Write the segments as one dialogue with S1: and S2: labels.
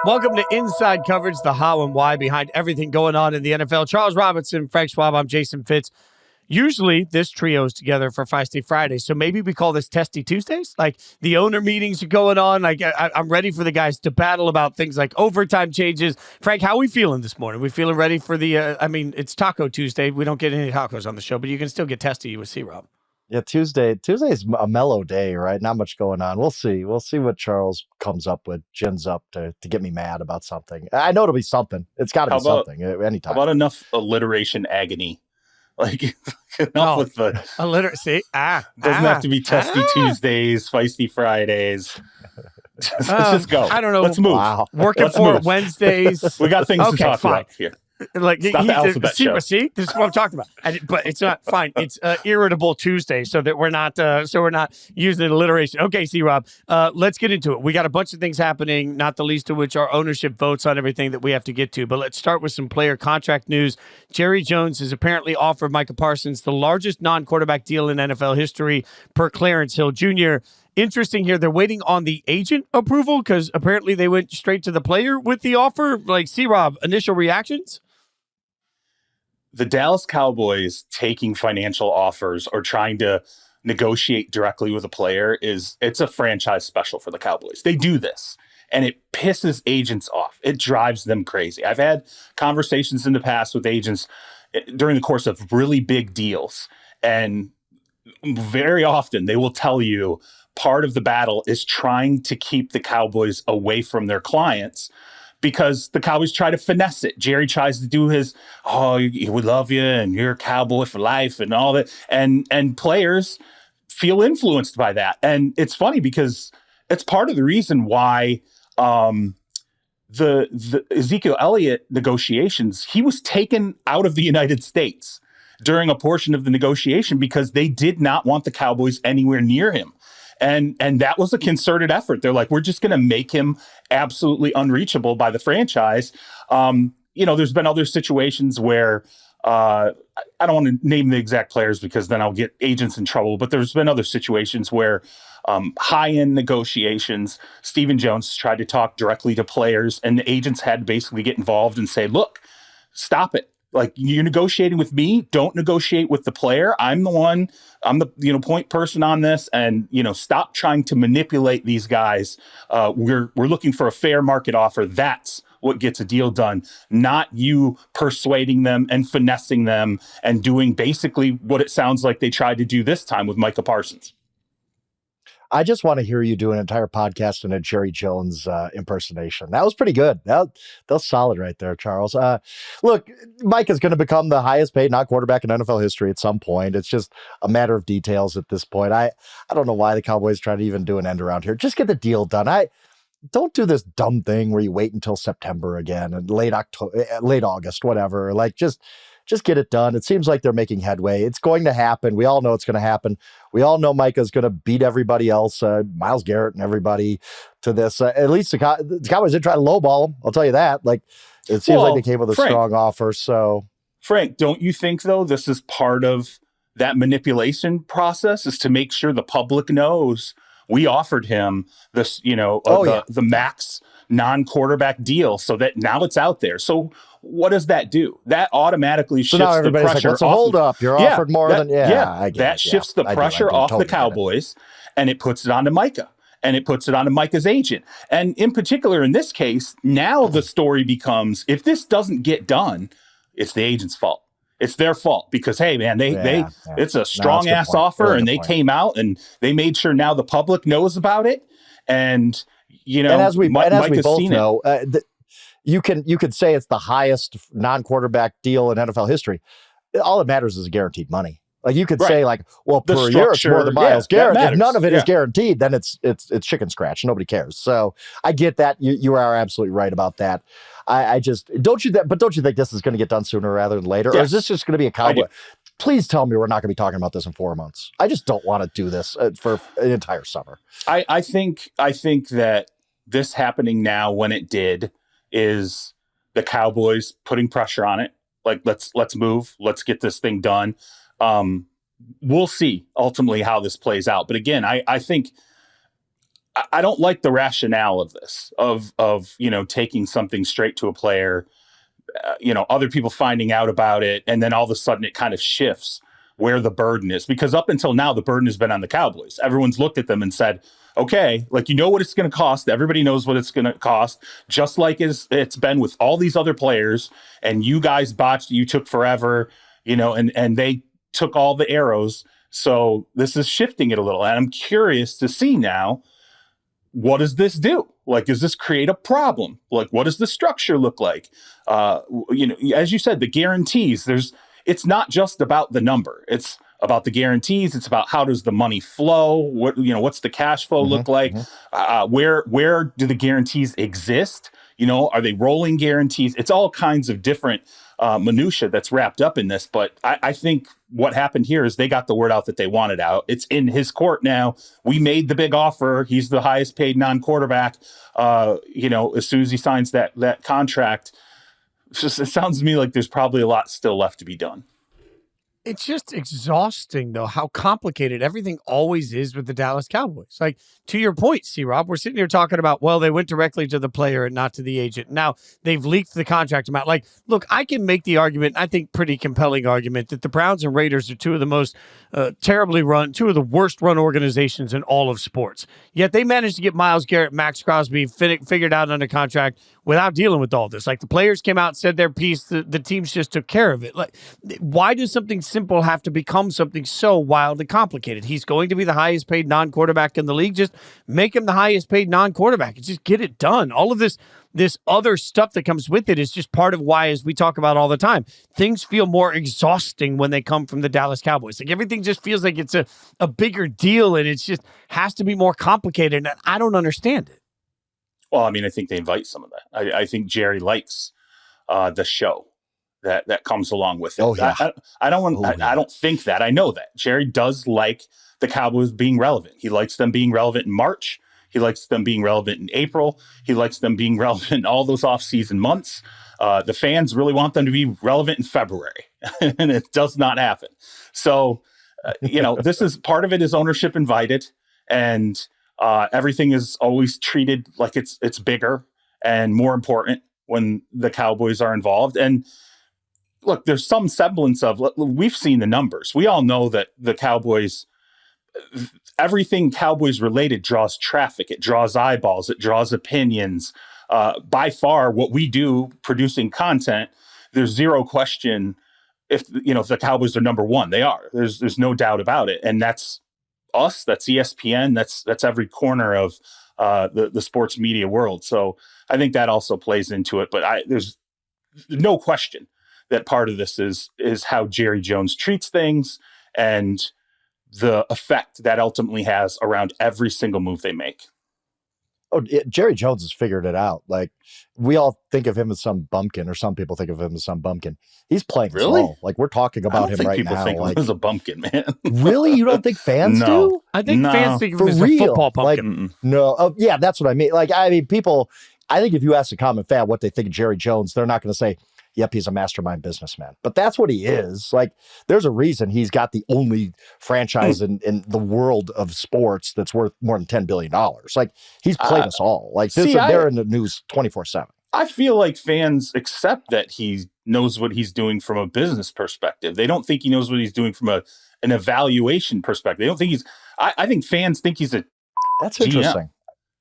S1: Welcome to Inside Coverage, the how and why behind everything going on in the NFL. Charles Robinson, Frank Schwab, I'm Jason Fitz. Usually this trio is together for Feisty Fridays, so maybe we call this Testy Tuesdays. Like the owner meetings are going on. Like I'm ready for the guys to battle about things like overtime changes. Frank, how are we feeling this morning? We feeling ready for the, it's Taco Tuesday. We don't get any tacos on the show, but you can still get testy with C-Rob.
S2: Yeah, Tuesday is a mellow day, right? Not much going on. We'll see what Charles comes up with, gins up to get me mad about something. I know it'll be something. It's got to be something anytime.
S3: How about enough alliteration agony? Like enough with the
S1: alliteracy.
S3: Doesn't have to be Testy Tuesdays, Feisty Fridays. Let's just go.
S1: I don't know.
S3: Let's move.
S2: Wow.
S1: Working for Wednesdays.
S3: We got things to talk about here.
S1: Like
S3: it's not the alphabet show.
S1: See, this is what I'm talking about. But it's not fine. It's irritable Tuesday, so that we're not using alliteration. Okay, C-Rob, let's get into it. We got a bunch of things happening, not the least of which are ownership votes on everything that we have to get to. But let's start with some player contract news. Jerry Jones has apparently offered Micah Parsons the largest non-quarterback deal in NFL history per Clarence Hill Jr. Interesting here. They're waiting on the agent approval because apparently they went straight to the player with the offer. Like, C-Rob, initial reactions?
S3: The Dallas Cowboys taking financial offers or trying to negotiate directly with a player it's a franchise special for the Cowboys. They do this and it pisses agents off. It drives them crazy. I've had conversations in the past with agents during the course of really big deals, and very often they will tell you part of the battle is trying to keep the Cowboys away from their clients, because the Cowboys try to finesse it. Jerry tries to do his, we love you and you're a Cowboy for life and all that. And players feel influenced by that. And it's funny because it's part of the reason why the Ezekiel Elliott negotiations, he was taken out of the United States during a portion of the negotiation because they did not want the Cowboys anywhere near him. And that was a concerted effort. They're like, we're just going to make him absolutely unreachable by the franchise. There's been other situations where I don't want to name the exact players because then I'll get agents in trouble. But there's been other situations where high-end negotiations, Stephen Jones tried to talk directly to players, and the agents had to basically get involved and say, look, stop it. Like, you're negotiating with me, don't negotiate with the player. I'm the point person on this, and, stop trying to manipulate these guys. We're looking for a fair market offer. That's what gets a deal done, not you persuading them and finessing them and doing basically what it sounds like they tried to do this time with Micah Parsons.
S2: I just want to hear you do an entire podcast in a Jerry Jones impersonation. That was pretty good. That was solid right there, Charles. Look, Mike is going to become the highest paid non-quarterback in NFL history at some point. It's just a matter of details at this point. I don't know why the Cowboys try to even do an end around here. Just get the deal done. Don't do this dumb thing where you wait until September again and late August, whatever. Like, just get it done. It seems like they're making headway. It's going to happen. We all know it's going to happen. We all know Micah's going to beat everybody else, Myles Garrett and everybody, to this. At least the Cowboys did try to lowball him. I'll tell you that. Like, it seems like they came with a strong offer. So,
S3: Frank, don't you think, though, this is part of that manipulation process, is to make sure the public knows we offered him this, the max non-quarterback deal, so that now it's out there. So what does that do? That automatically shifts the pressure.
S2: Like, hold up. You're offered more than
S3: that shifts the pressure off the Cowboys, and it puts it onto Micah, and it puts it onto Micah's agent. And in particular, in this case, now the story becomes, if this doesn't get done, it's the agent's fault. It's their fault because, hey, man, it's a strong ass offer, really, and they came out and they made sure now the public knows about it. And
S2: and as we both know, you could say it's the highest non-quarterback deal in NFL history. All that matters is guaranteed money. Like, you could say, like, well, per year it's more than Myles Garrett. If none of it is guaranteed, then it's chicken scratch. Nobody cares. So I get that. You are absolutely right about that. I just don't you think this is going to get done sooner rather than later? Yes. Or is this just going to be a Cowboy? Please tell me we're not going to be talking about this in 4 months. I just don't want to do this for an entire summer.
S3: I think that this happening now, when it did, is the Cowboys putting pressure on it. Like, let's move. Let's get this thing done. We'll see ultimately how this plays out. But again, I think I don't like the rationale of this, of taking something straight to a player, other people finding out about it, and then all of a sudden it kind of shifts where the burden is. Because up until now, the burden has been on the Cowboys. Everyone's looked at them and said, okay, like, what it's going to cost. Everybody knows what it's going to cost, just like it's been with all these other players. And you guys botched, you took forever, and they took all the arrows. So this is shifting it a little. And I'm curious to see now, what does this do? Like, does this create a problem? Like, what does the structure look like? As you said, the guarantees, it's not just about the number. It's about the guarantees. It's about how does the money flow? What's the cash flow look like? Where do the guarantees exist? Are they rolling guarantees? It's all kinds of different minutia that's wrapped up in this. But I think what happened here is they got the word out that they wanted out. It's in his court now. We made the big offer. He's the highest paid non-quarterback. As soon as he signs that contract, it sounds to me like there's probably a lot still left to be done.
S1: It's just exhausting, though, how complicated everything always is with the Dallas Cowboys. Like, to your point, C-Rob, we're sitting here talking about, well, they went directly to the player and not to the agent. Now, they've leaked the contract amount. Like, look, I can make the argument, I think pretty compelling argument, that the Browns and Raiders are two of the most terribly run, two of the worst run organizations in all of sports. Yet they managed to get Myles Garrett, Max Crosby figured out under contract without dealing with all this. Like, the players came out and said their piece, the teams just took care of it. Like, why does something simple have to become something so wildly complicated? He's going to be the highest paid non-quarterback in the league. Just make him the highest paid non-quarterback and just get it done. All of this other stuff that comes with it is just part of why, as we talk about all the time, things feel more exhausting when they come from the Dallas Cowboys. Like, everything just feels like it's a bigger deal, and it's just has to be more complicated, and I don't understand it.
S3: Well, I mean, I think they invite some of that. I think Jerry likes the show that comes along with it.
S2: Oh, yeah.
S3: I don't think that. I know that Jerry does like the Cowboys being relevant. He likes them being relevant in March. He likes them being relevant in April. He likes them being relevant in all those off-season months. The fans really want them to be relevant in February, and it does not happen. So, this is part of it is ownership invited, and everything is always treated like it's bigger and more important when the Cowboys are involved. And look, there's some semblance of, we've seen the numbers. We all know that the Cowboys, everything Cowboys related draws traffic. It draws eyeballs. It draws opinions. By far, what we do producing content, there's zero question if the Cowboys are number one. They are. There's no doubt about it. And that's us. That's ESPN. That's every corner of the sports media world. So I think that also plays into it. But there's no question that part of this is how Jerry Jones treats things and the effect that ultimately has around every single move they make.
S2: Oh, Jerry Jones has figured it out. Like, we all think of him as some bumpkin, or some people think of him as some bumpkin. He's playing
S3: really
S2: small. Like, we're talking about him right
S3: people
S2: now.
S3: Think
S2: like,
S3: of him as a bumpkin, man.
S2: Really? You don't think fans do?
S1: I think fans think of him as
S2: real.
S1: a football pumpkin.
S2: Like, no. Oh, yeah, that's what I mean. Like, I mean, people, I think if you ask a common fan what they think of Jerry Jones, they're not going to say, yep, he's a mastermind businessman. But that's what he is. Like, there's a reason he's got the only franchise in the world of sports that's worth more than $10 billion. Like, he's played us all. Like, they're in the news 24/7.
S3: I feel like fans accept that he knows what he's doing from a business perspective. They don't think he knows what he's doing from an evaluation perspective. They don't think I think fans think he's a
S2: That's
S3: GM,
S2: interesting.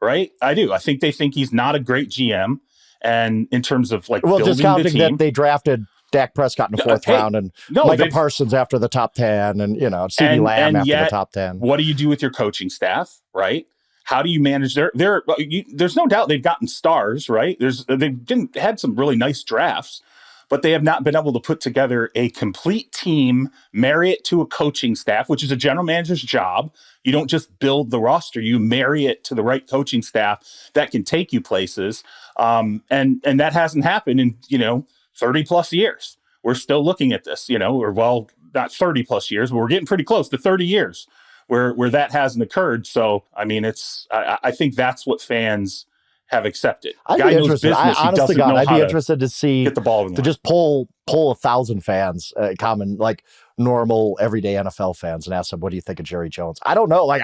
S3: right? I do. I think they think he's not a great GM. And in terms of building
S2: discounting
S3: the team,
S2: that they drafted Dak Prescott in the fourth round and Micah Parsons after the top 10 and, CeeDee Lamb after the top 10.
S3: What do you do with your coaching staff, right? How do you manage there's no doubt they've gotten stars, right? They've had some really nice drafts, but they have not been able to put together a complete team, marry it to a coaching staff, which is a general manager's job. You don't just build the roster, you marry it to the right coaching staff that can take you places. And that hasn't happened in, 30 plus years. We're still looking at this, or not 30 plus years, but we're getting pretty close to 30 years where that hasn't occurred. So, I mean, I think that's what fans have accepted.
S2: I'd be interested. Honest to God, I'd be interested to see
S3: get the ball
S2: to just pull 1,000 fans, common, like, normal, everyday NFL fans and ask them, what do you think of Jerry Jones? I don't know. Like,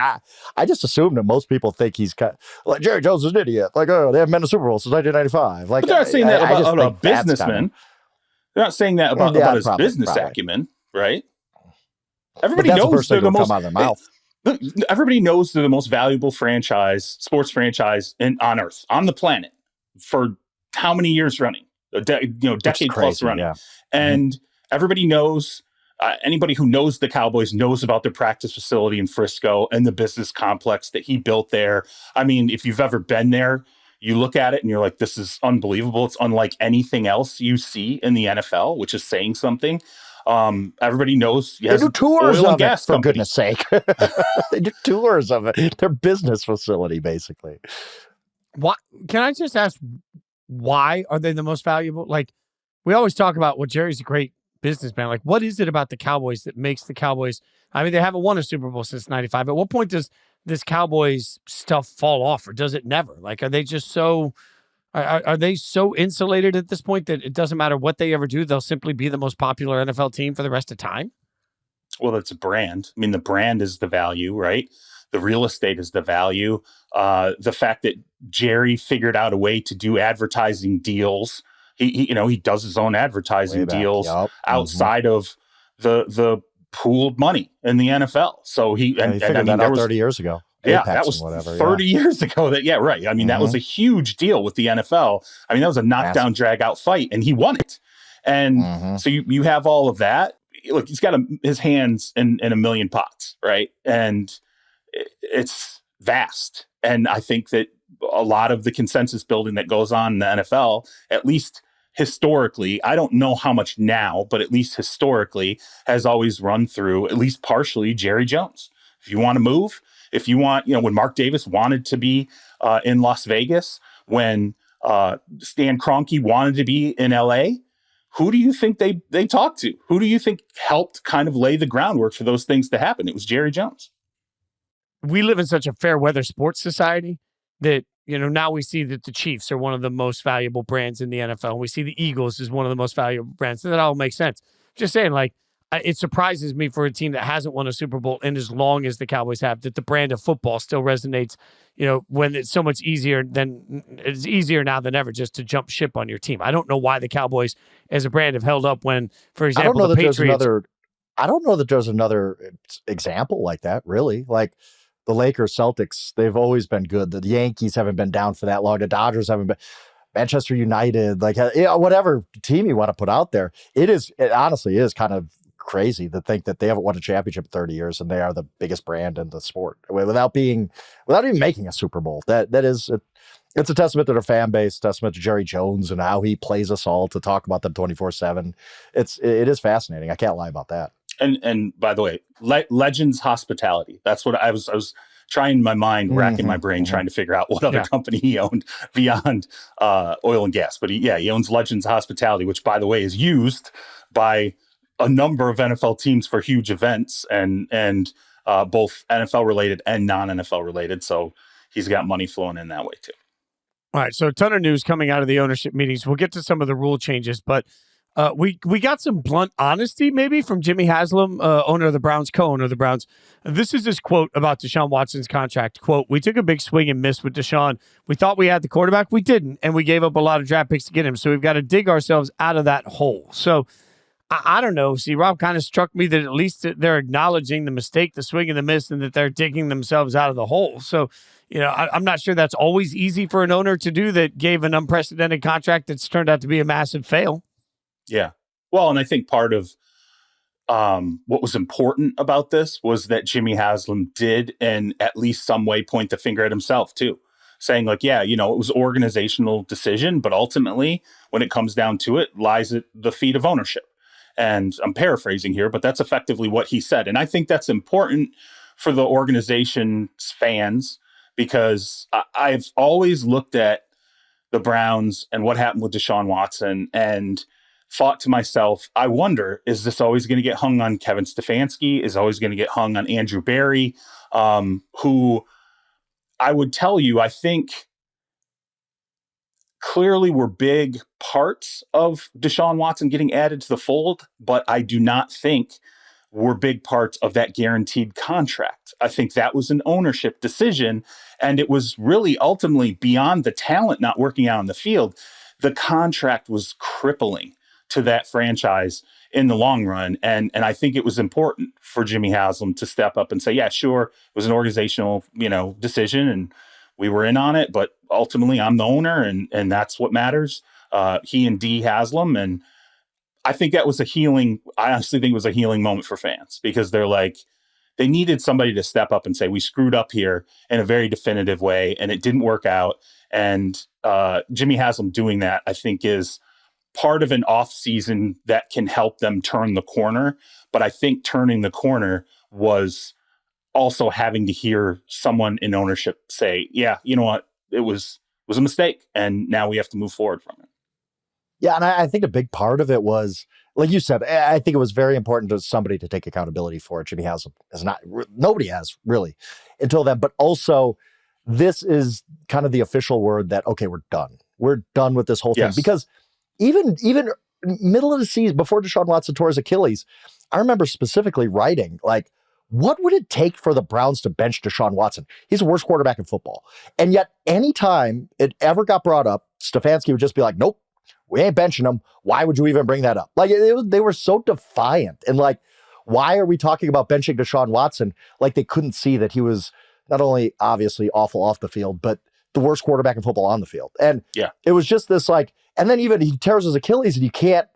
S2: I just assume that most people think he's like, Jerry Jones is an idiot. Like, oh, they haven't been to Super Bowl since 1995. Like,
S3: but they're not saying that about a
S2: businessman.
S3: They're not saying that about his business acumen, right? Everybody knows they're the most.
S2: Come out of their mouth.
S3: Everybody knows they're the most valuable sports franchise on Earth, on the planet, for how many years running? Decade plus running. Yeah. And everybody knows. Anybody who knows the Cowboys knows about their practice facility in Frisco and the business complex that he built there. I mean, if you've ever been there, you look at it and you're like, this is unbelievable. It's unlike anything else you see in the NFL, which is saying something. Everybody knows
S2: they do tours
S3: oil and
S2: of
S3: gas
S2: it, for goodness sake. They do tours of it. Their business facility, basically.
S1: What can I just ask? Why are they the most valuable? Like, we always talk about, well, Jerry's a great businessman. Like, what is it about the Cowboys that makes the Cowboys? I mean, they haven't won a Super Bowl since '95. At what point does this Cowboys stuff fall off, or does it never? Like, are they just so? Are they so insulated at this point that it doesn't matter what they ever do? They'll simply be the most popular NFL team for the rest of time?
S3: Well, it's a brand. I mean, the brand is the value, right? The real estate is the value. The fact that Jerry figured out a way to do advertising deals. He does his own advertising deals outside of the pooled money in the NFL. So he figured
S2: that out 30 years ago.
S3: Yeah, that was 30 years ago. Right. I mean, that was a huge deal with the NFL. I mean, that was a knockdown, drag out fight, and he won it. And so you have all of that. Look, he's got his hands in a million pots, right? And it's vast. And I think that a lot of the consensus building that goes on in the NFL, at least historically, I don't know how much now, but at least historically, has always run through, at least partially, Jerry Jones. If you want to move, if you want, when Mark Davis wanted to be in Las Vegas, when Stan Kroenke wanted to be in LA, who do you think they talked to? Who do you think helped kind of lay the groundwork for those things to happen? It was Jerry Jones.
S1: We live in such a fair weather sports society that, now we see that the Chiefs are one of the most valuable brands in the NFL. We see the Eagles as one of the most valuable brands. And that all makes sense. Just saying, like, it surprises me for a team that hasn't won a Super Bowl in as long as the Cowboys have, that the brand of football still resonates, when it's so much easier it's easier now than ever just to jump ship on your team. I don't know why the Cowboys as a brand have held up when, for example, the Patriots.
S2: I don't know that there's another example like that, really. Like the Lakers, Celtics, they've always been good. The Yankees haven't been down for that long. The Dodgers haven't been. Manchester United, like, whatever team you want to put out there, it honestly is kind of crazy to think that they haven't won a championship in 30 years and they are the biggest brand in the sport without even making a Super Bowl. It's a testament to their fan base, testament to Jerry Jones and how he plays us all to talk about them 24/7. It is fascinating. I can't lie about that.
S3: And by the way, Legends Hospitality. That's what I was trying in my mind, racking my brain, trying to figure out what other company he owned beyond oil and gas. But he owns Legends Hospitality, which, by the way, is used by a number of NFL teams for huge events and both NFL related and non-NFL related. So he's got money flowing in that way too.
S1: All right. So a ton of news coming out of the ownership meetings. We'll get to some of the rule changes, but we got some blunt honesty maybe from Jimmy Haslam, owner of the Browns, co-owner of the Browns. This is his quote about Deshaun Watson's contract. Quote, "We took a big swing and missed with Deshaun. We thought we had the quarterback. We didn't. And we gave up a lot of draft picks to get him. So we've got to dig ourselves out of that hole." So I don't know. See, Rob, kind of struck me that at least they're acknowledging the mistake, the swing and the miss, and that they're digging themselves out of the hole. So, I'm not sure that's always easy for an owner to do that gave an unprecedented contract that's turned out to be a massive fail.
S3: Yeah. Well, and I think part of what was important about this was that Jimmy Haslam did in at least some way point the finger at himself too, saying like, it was organizational decision, but ultimately when it comes down to it, lies at the feet of ownership. And I'm paraphrasing here, but that's effectively what he said. And I think that's important for the organization's fans, because I've always looked at the Browns and what happened with Deshaun Watson and thought to myself, I wonder, is this always going to get hung on Kevin Stefanski? Is always going to get hung on Andrew Berry, who I would tell you, I think clearly were big parts of Deshaun Watson getting added to the fold, but I do not think were big parts of that guaranteed contract. I think that was an ownership decision, and it was really ultimately beyond the talent not working out on the field. The contract was crippling to that franchise in the long run. And I think it was important for Jimmy Haslam to step up and say, yeah, sure, it was an organizational, decision and we were in on it, but ultimately I'm the owner and that's what matters. He and D Haslam. And I think that was I honestly think it was a healing moment for fans because they're like, they needed somebody to step up and say, we screwed up here in a very definitive way and it didn't work out. And Jimmy Haslam doing that, I think, is part of an off season that can help them turn the corner. But I think turning the corner was also having to hear someone in ownership say, yeah, you know what, it was a mistake. And now we have to move forward from it.
S2: Yeah, and I think a big part of it was, like you said, I think it was very important to somebody to take accountability for it. Jimmy Haslam is not, nobody has really until then, but also this is kind of the official word that, okay, we're done. We're done with this whole thing.
S3: Yes.
S2: Because even middle of the season, before Deshaun Watson tore his Achilles, I remember specifically writing, like, what would it take for the Browns to bench Deshaun Watson? He's the worst quarterback in football. And yet, anytime it ever got brought up, Stefanski would just be like, nope, we ain't benching him. Why would you even bring that up? Like, they were so defiant. And like, why are we talking about benching Deshaun Watson? Like, they couldn't see that he was not only obviously awful off the field, but the worst quarterback in football on the field. And it was just this like, and then even he tears his Achilles and you can't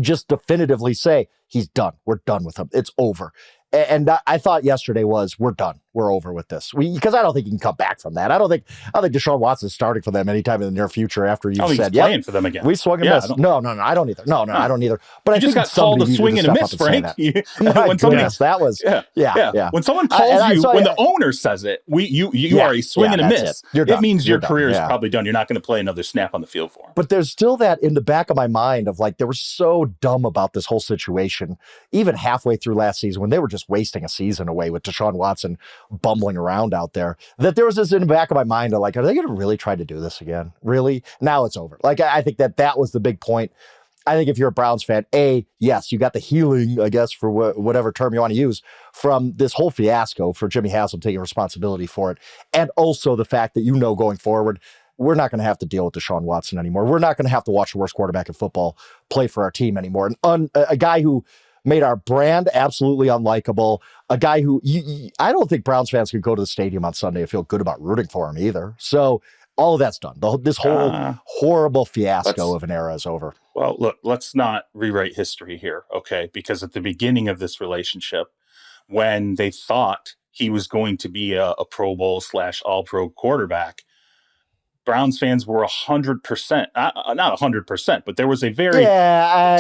S2: just definitively say he's done. We're done with him. It's over. And I thought yesterday was, we're done. We're over with this. Because I don't think you can come back from that. I don't think Deshaun Watson's starting for them anytime in the near future after you said,
S3: yeah, playing for them again.
S2: We swung and missed. No, I don't either. No, I don't either. But
S3: I just got called a swing and a miss, Frank.
S2: When somebody, that was, yeah.
S3: When someone calls you, when the owner says it, you are a swing and a miss. It means your career is probably done. You're not going to play another snap on the field for him.
S2: But there's still that in the back of my mind of like, they were so dumb about this whole situation, even halfway through last season when they were just wasting a season away with Deshaun Watson bumbling around out there, that there was this in the back of my mind of like, are they going to really try to do this again? Really? Now it's over. Like, I think that was the big point. I think if you're a Browns fan, yes, you got the healing, I guess, for whatever term you want to use, from this whole fiasco for Jimmy Haslam taking responsibility for it. And also the fact that, going forward, we're not going to have to deal with Deshaun Watson anymore. We're not going to have to watch the worst quarterback in football play for our team anymore. And a guy who made our brand absolutely unlikable, a guy who I don't think Browns fans could go to the stadium on Sunday and feel good about rooting for him either. So all of that's done. This whole horrible fiasco of an era is over.
S3: Well, look, let's not rewrite history here, okay? Because at the beginning of this relationship, when they thought he was going to be a Pro Bowl / All-Pro quarterback, Browns fans were 100%, not 100%, but there was a very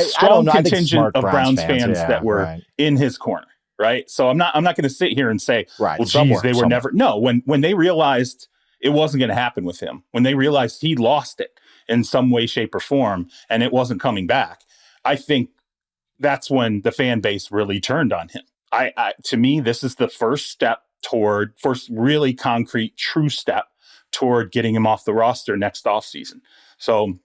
S3: strong contingent of Browns fans that were in his corner, right? So I'm not going to sit here and say, well, geez, they were never. No, when they realized it wasn't going to happen with him, when they realized he lost it in some way, shape, or form, and it wasn't coming back, I think that's when the fan base really turned on him. To me, this is the first really concrete, true step toward getting him off the roster next offseason. So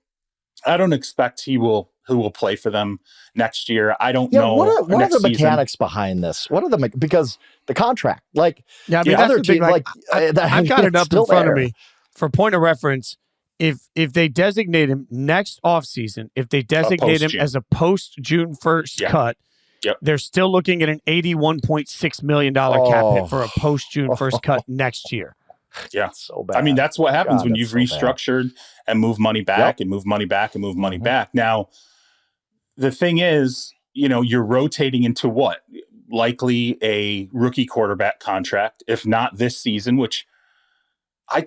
S3: I don't expect who will play for them next year. I don't know.
S2: What are the mechanics behind this? What are because the contract, like,
S1: that's the thing. I've got it up in front of me for point of reference. If they designate him next offseason, if they designate him as a post June 1st cut, they're still looking at an $81.6 million cap hit for a post June 1st cut next year.
S3: Yeah.
S2: So bad.
S3: I mean, that's what happens when you've restructured and move money back and move money back and move money back. Now, the thing is, you're rotating into what? Likely a rookie quarterback contract, if not this season, which I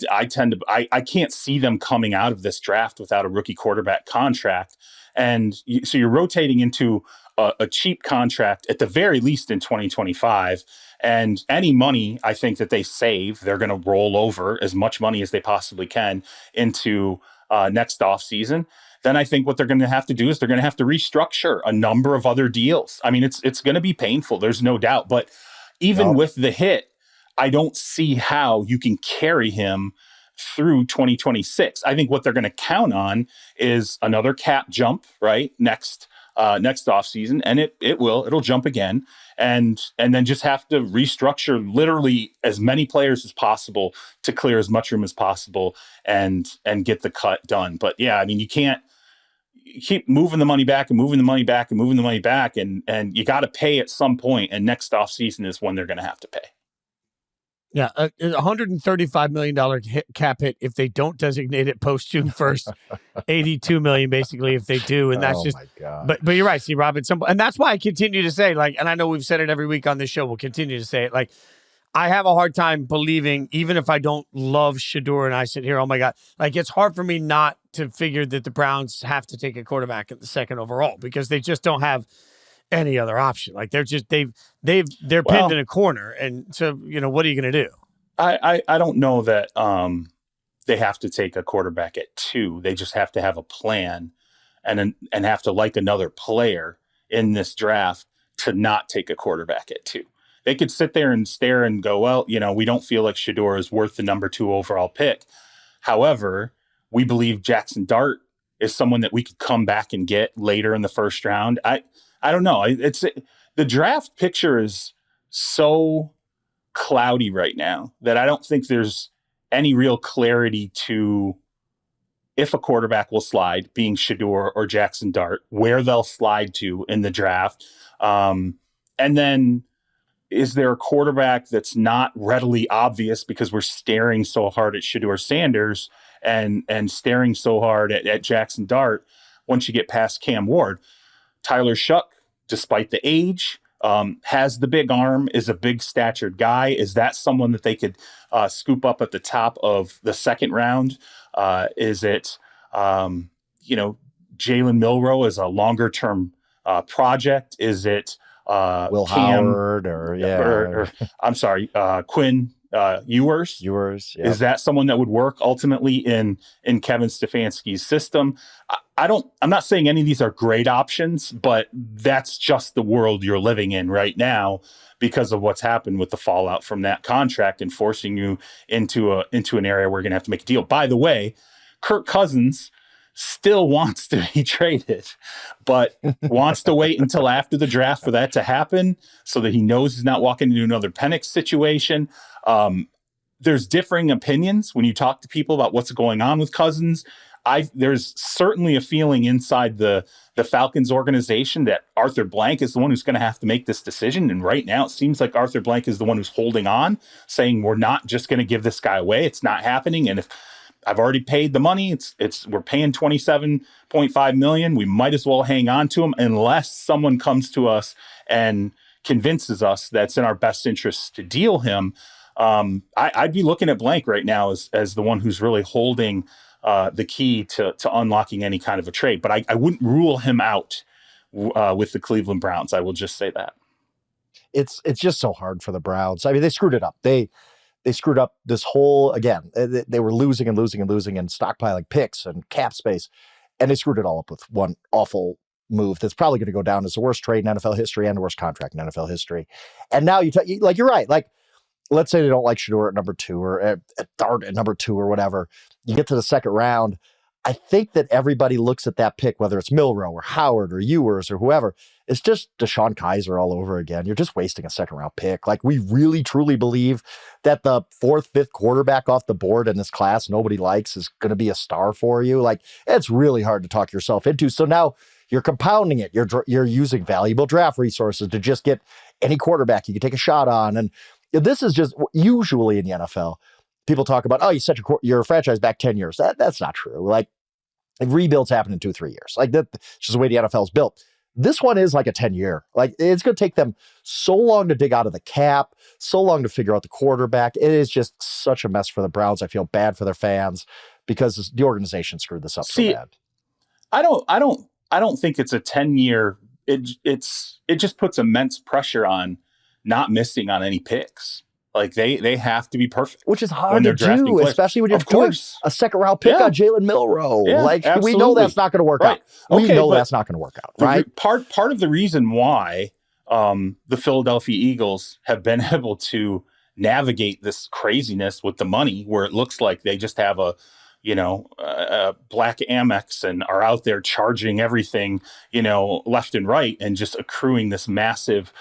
S3: can't see them coming out of this draft without a rookie quarterback contract. And so you're rotating into a cheap contract at the very least in 2025. And any money I think that they save, they're going to roll over as much money as they possibly can into next offseason. Then I think what they're going to have to do is they're going to have to restructure a number of other deals. I mean, it's going to be painful. There's no doubt. But even with the hit, I don't see how you can carry him through 2026. I think what they're going to count on is another cap jump, right? Next next offseason, and it'll jump again, and then just have to restructure literally as many players as possible to clear as much room as possible and get the cut done. But yeah, I mean, you can't keep moving the money back and moving the money back and moving the money back, and you got to pay at some point, and next offseason is when they're going to have to pay.
S1: Yeah, $135 million cap hit if they don't designate it post June 1st. $82 million basically if they do, and that's
S2: my God.
S1: But you're right, Steve Robinson, and that's why I continue to say, like, and I know we've said it every week on this show. We'll continue to say it. Like, I have a hard time believing, even if I don't love Shador, and I sit here, oh my God, like it's hard for me not to figure that the Browns have to take a quarterback at the second overall because they just don't have any other option. Like they're pinned in a corner, and so what are you going to do?
S3: I don't know that they have to take a quarterback at 2. They just have to have a plan, and have to like another player in this draft to not take a quarterback at 2. They could sit there and stare and go, well, we don't feel like Shador is worth the number 2 overall pick. However, we believe Jackson Dart is someone that we could come back and get later in the first round. I don't know. The draft picture is so cloudy right now that I don't think there's any real clarity to if a quarterback will slide, being Shador or Jackson Dart, where they'll slide to in the draft. And then is there a quarterback that's not readily obvious because we're staring so hard at Shador Sanders and staring so hard at Jackson Dart once you get past Cam Ward? Tyler Shuck, despite the age, has the big arm, is a big statured guy. Is that someone that they could scoop up at the top of the second round? Is it, Jalen Milroe is a longer term project? Is it
S2: Will
S3: Cam,
S2: Howard or
S3: I'm sorry, Quinn Ewers?
S2: Ewers, yeah.
S3: Is that someone that would work ultimately in Kevin Stefanski's system? I'm not saying any of these are great options, but that's just the world you're living in right now because of what's happened with the fallout from that contract and forcing you into an area where you're going to have to make a deal. By the way, Kirk Cousins still wants to be traded, but wants to wait until after the draft for that to happen so that he knows he's not walking into another Penix situation. There's differing opinions when you talk to people about what's going on with Cousins. There's certainly a feeling inside the Falcons organization that Arthur Blank is the one who's going to have to make this decision. And right now it seems like Arthur Blank is the one who's holding on, saying we're not just going to give this guy away. It's not happening. And if I've already paid the money, we're paying $27.5 million. We might as well hang on to him unless someone comes to us and convinces us that's in our best interest to deal him. I'd be looking at Blank right now as the one who's really holding the key to unlocking any kind of a trade. But I wouldn't rule him out with the Cleveland Browns. I will just say that.
S2: It's just so hard for the Browns. I mean, they screwed it up. They screwed up this whole, again, they were losing and stockpiling picks and cap space, and they screwed it all up with one awful move that's probably going to go down as the worst trade in NFL history and the worst contract in NFL history. And now you're right. Like, let's say they don't like Shador at number 2 or at Dart at number 2 or whatever. You get to the second round. I think that everybody looks at that pick, whether it's Milroe or Howard or Ewers or whoever, it's just Deshaun Kaiser all over again. You're just wasting a second round pick. Like, we really truly believe that the 4th, 5th quarterback off the board in this class nobody likes is going to be a star for you. Like, it's really hard to talk yourself into. So now you're compounding it. You're using valuable draft resources to just get any quarterback you can take a shot on. And this is just usually in the NFL. People talk about, oh, you set your franchise back 10 years. That's not true. Like, rebuilds happen in 2-3 years. Like, that's just the way the NFL is built. This one is like a 10-year. Like, it's going to take them so long to dig out of the cap, so long to figure out the quarterback. It is just such a mess for the Browns. I feel bad for their fans because the organization screwed this up so bad.
S3: I don't think it's a 10-year. It just puts immense pressure on not missing on any picks. Like, they have to be perfect,
S2: which is hard to do, especially when you're doing a second round pick on Jalen Milroe.
S3: Yeah,
S2: like,
S3: absolutely.
S2: We know that's not going to work out. We know that's not going to work out. Right.
S3: Part of the reason why the Philadelphia Eagles have been able to navigate this craziness with the money, where it looks like they just have a black Amex and are out there charging everything, left and right, and just accruing this massive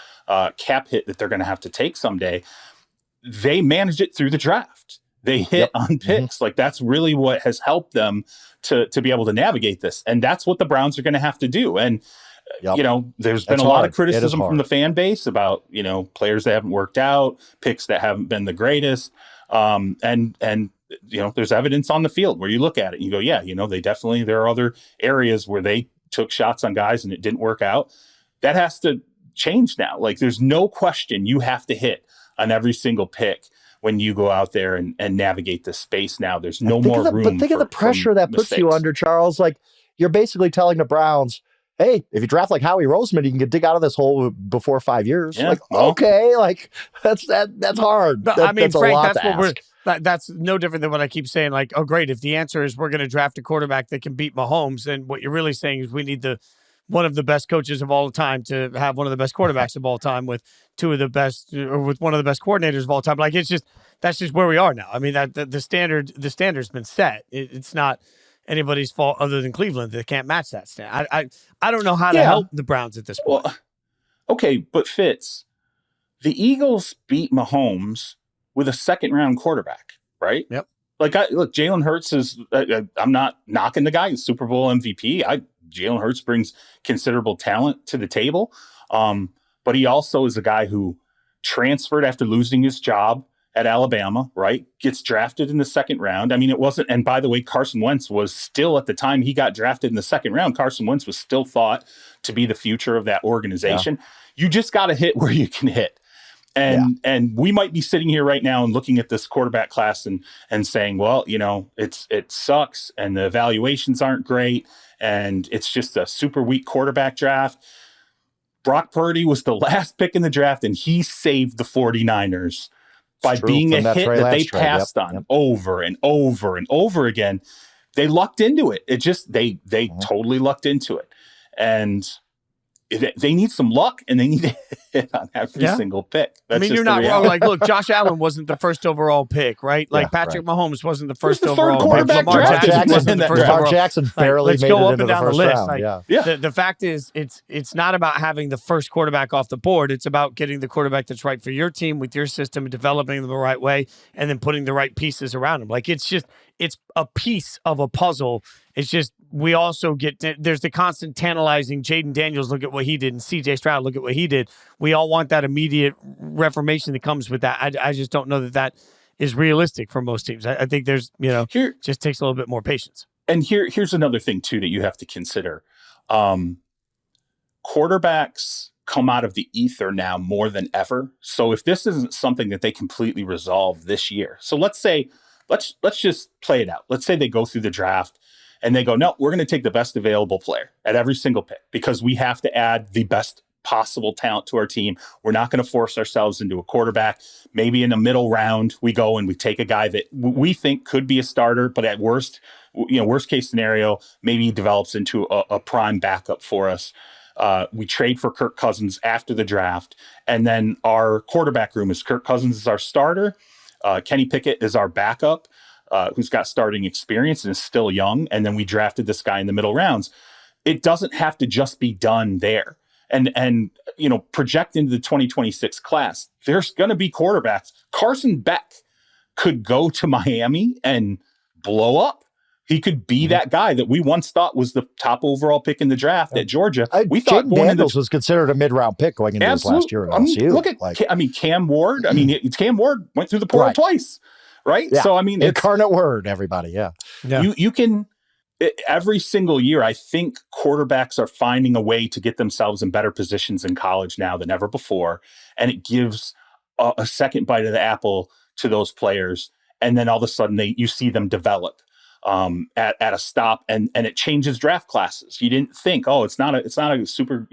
S3: cap hit that they're going to have to take someday. They managed it through the draft. They hit on picks. Like, that's really what has helped them to be able to navigate this. And that's what the Browns are going to have to do. And, there's been a lot of criticism from the fan base about, players that haven't worked out, picks that haven't been the greatest. And there's evidence on the field where you look at it and you go, yeah, there are other areas where they took shots on guys and it didn't work out. That has to change now. Like, there's no question you have to hit on every single pick when you go out there and navigate this space now. There's no more room.
S2: But think of the pressure that puts you under, Charles. Like, you're basically telling the Browns, hey, if you draft like Howie Roseman, you can dig out of this hole before 5 years.
S3: Yeah,
S2: okay, like that's hard.
S1: But,
S2: that's
S1: Frank,
S2: that's what
S1: that's no different than what I keep saying. Like, oh, great, if the answer is we're going to draft a quarterback that can beat Mahomes, then what you're really saying is we need one of the best coaches of all time to have one of the best quarterbacks of all time with two of the best, or with one of the best coordinators of all time. Like, that's just where we are now. I mean, that the standard's been set. It's not anybody's fault other than Cleveland that can't match that standard. I don't know how to help the Browns at this point.
S3: Well, okay, but Fitz, the Eagles beat Mahomes with a second-round quarterback, right?
S1: Yep.
S3: Like, Jalen Hurts is. I'm not knocking the guy. He's Super Bowl MVP. Jalen Hurts brings considerable talent to the table, but he also is a guy who transferred after losing his job at Alabama. Right, gets drafted in the second round. I mean, it wasn't. And by the way, Carson Wentz was still, at the time he got drafted in the second round, Carson Wentz was still thought to be the future of that organization. Yeah. You just got to hit where you can hit. And we might be sitting here right now and looking at this quarterback class and saying, well, it sucks and the evaluations aren't great and it's just a super weak quarterback draft. Brock Purdy was the last pick in the draft and he saved the 49ers by being a hit that they passed on over and over and over again. They lucked into it. They totally lucked into it. And they need some luck, and they need to hit on every single pick. That's
S1: you're not wrong. Like, look, Josh Allen wasn't the first overall pick, right? Like, Patrick Mahomes wasn't the first overall pick. Lamar Jackson wasn't the first overall.
S2: Lamar Jackson barely made it into the first round.
S1: Like, the fact is, it's not about having the first quarterback off the board. It's about getting the quarterback that's right for your team with your system and developing them the right way, and then putting the right pieces around them. Like, it's a piece of a puzzle. It's just, we also there's the constant tantalizing Jaden Daniels, look at what he did, and CJ Stroud, look at what he did. We all want that immediate reformation that comes with that. I just don't know that is realistic for most teams. I think there's, just takes a little bit more patience.
S3: And here's another thing too that you have to consider. Quarterbacks come out of the ether now more than ever. So if this isn't something that they completely resolve this year, so let's just play it out. Let's say they go through the draft and they go, no, we're going to take the best available player at every single pick because we have to add the best possible talent to our team. We're not going to force ourselves into a quarterback. Maybe in the middle round, we go and we take a guy that we think could be a starter, but at worst case scenario, maybe he develops into a prime backup for us. We trade for Kirk Cousins after the draft. And then our quarterback room is Kirk Cousins is our starter. Kenny Pickett is our backup, who's got starting experience and is still young. And then we drafted this guy in the middle rounds. It doesn't have to just be done there. And project into the 2026 class, there's going to be quarterbacks. Carson Beck could go to Miami and blow up. He could be that guy that we once thought was the top overall pick in the draft at Georgia. We thought
S2: Jaden Daniels was considered a mid-round pick going into this last year.
S3: Look at Cam Ward. Cam Ward went through the portal twice, right?
S2: Yeah.
S3: So
S2: incarnate word, everybody. Yeah.
S3: You can every single year. I think quarterbacks are finding a way to get themselves in better positions in college now than ever before, and it gives a second bite of the apple to those players. And then all of a sudden, you see them develop. At a stop, and it changes draft classes. You didn't think, it's not a super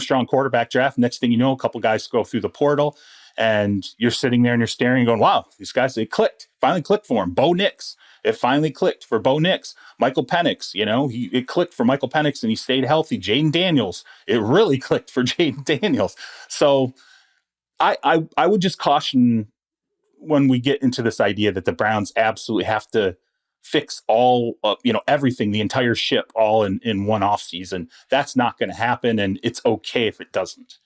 S3: strong quarterback draft. Next thing you know, a couple guys go through the portal, and you're sitting there and you're staring and going, wow, these guys, they clicked. Finally clicked for him. Bo Nix. It finally clicked for Bo Nix. Michael Penix, it clicked for Michael Penix and he stayed healthy. Jaden Daniels, it really clicked for Jaden Daniels. So I would just caution when we get into this idea that the Browns absolutely have to fix all everything, the entire ship, all in one off season. That's not going to happen, and it's okay if it doesn't.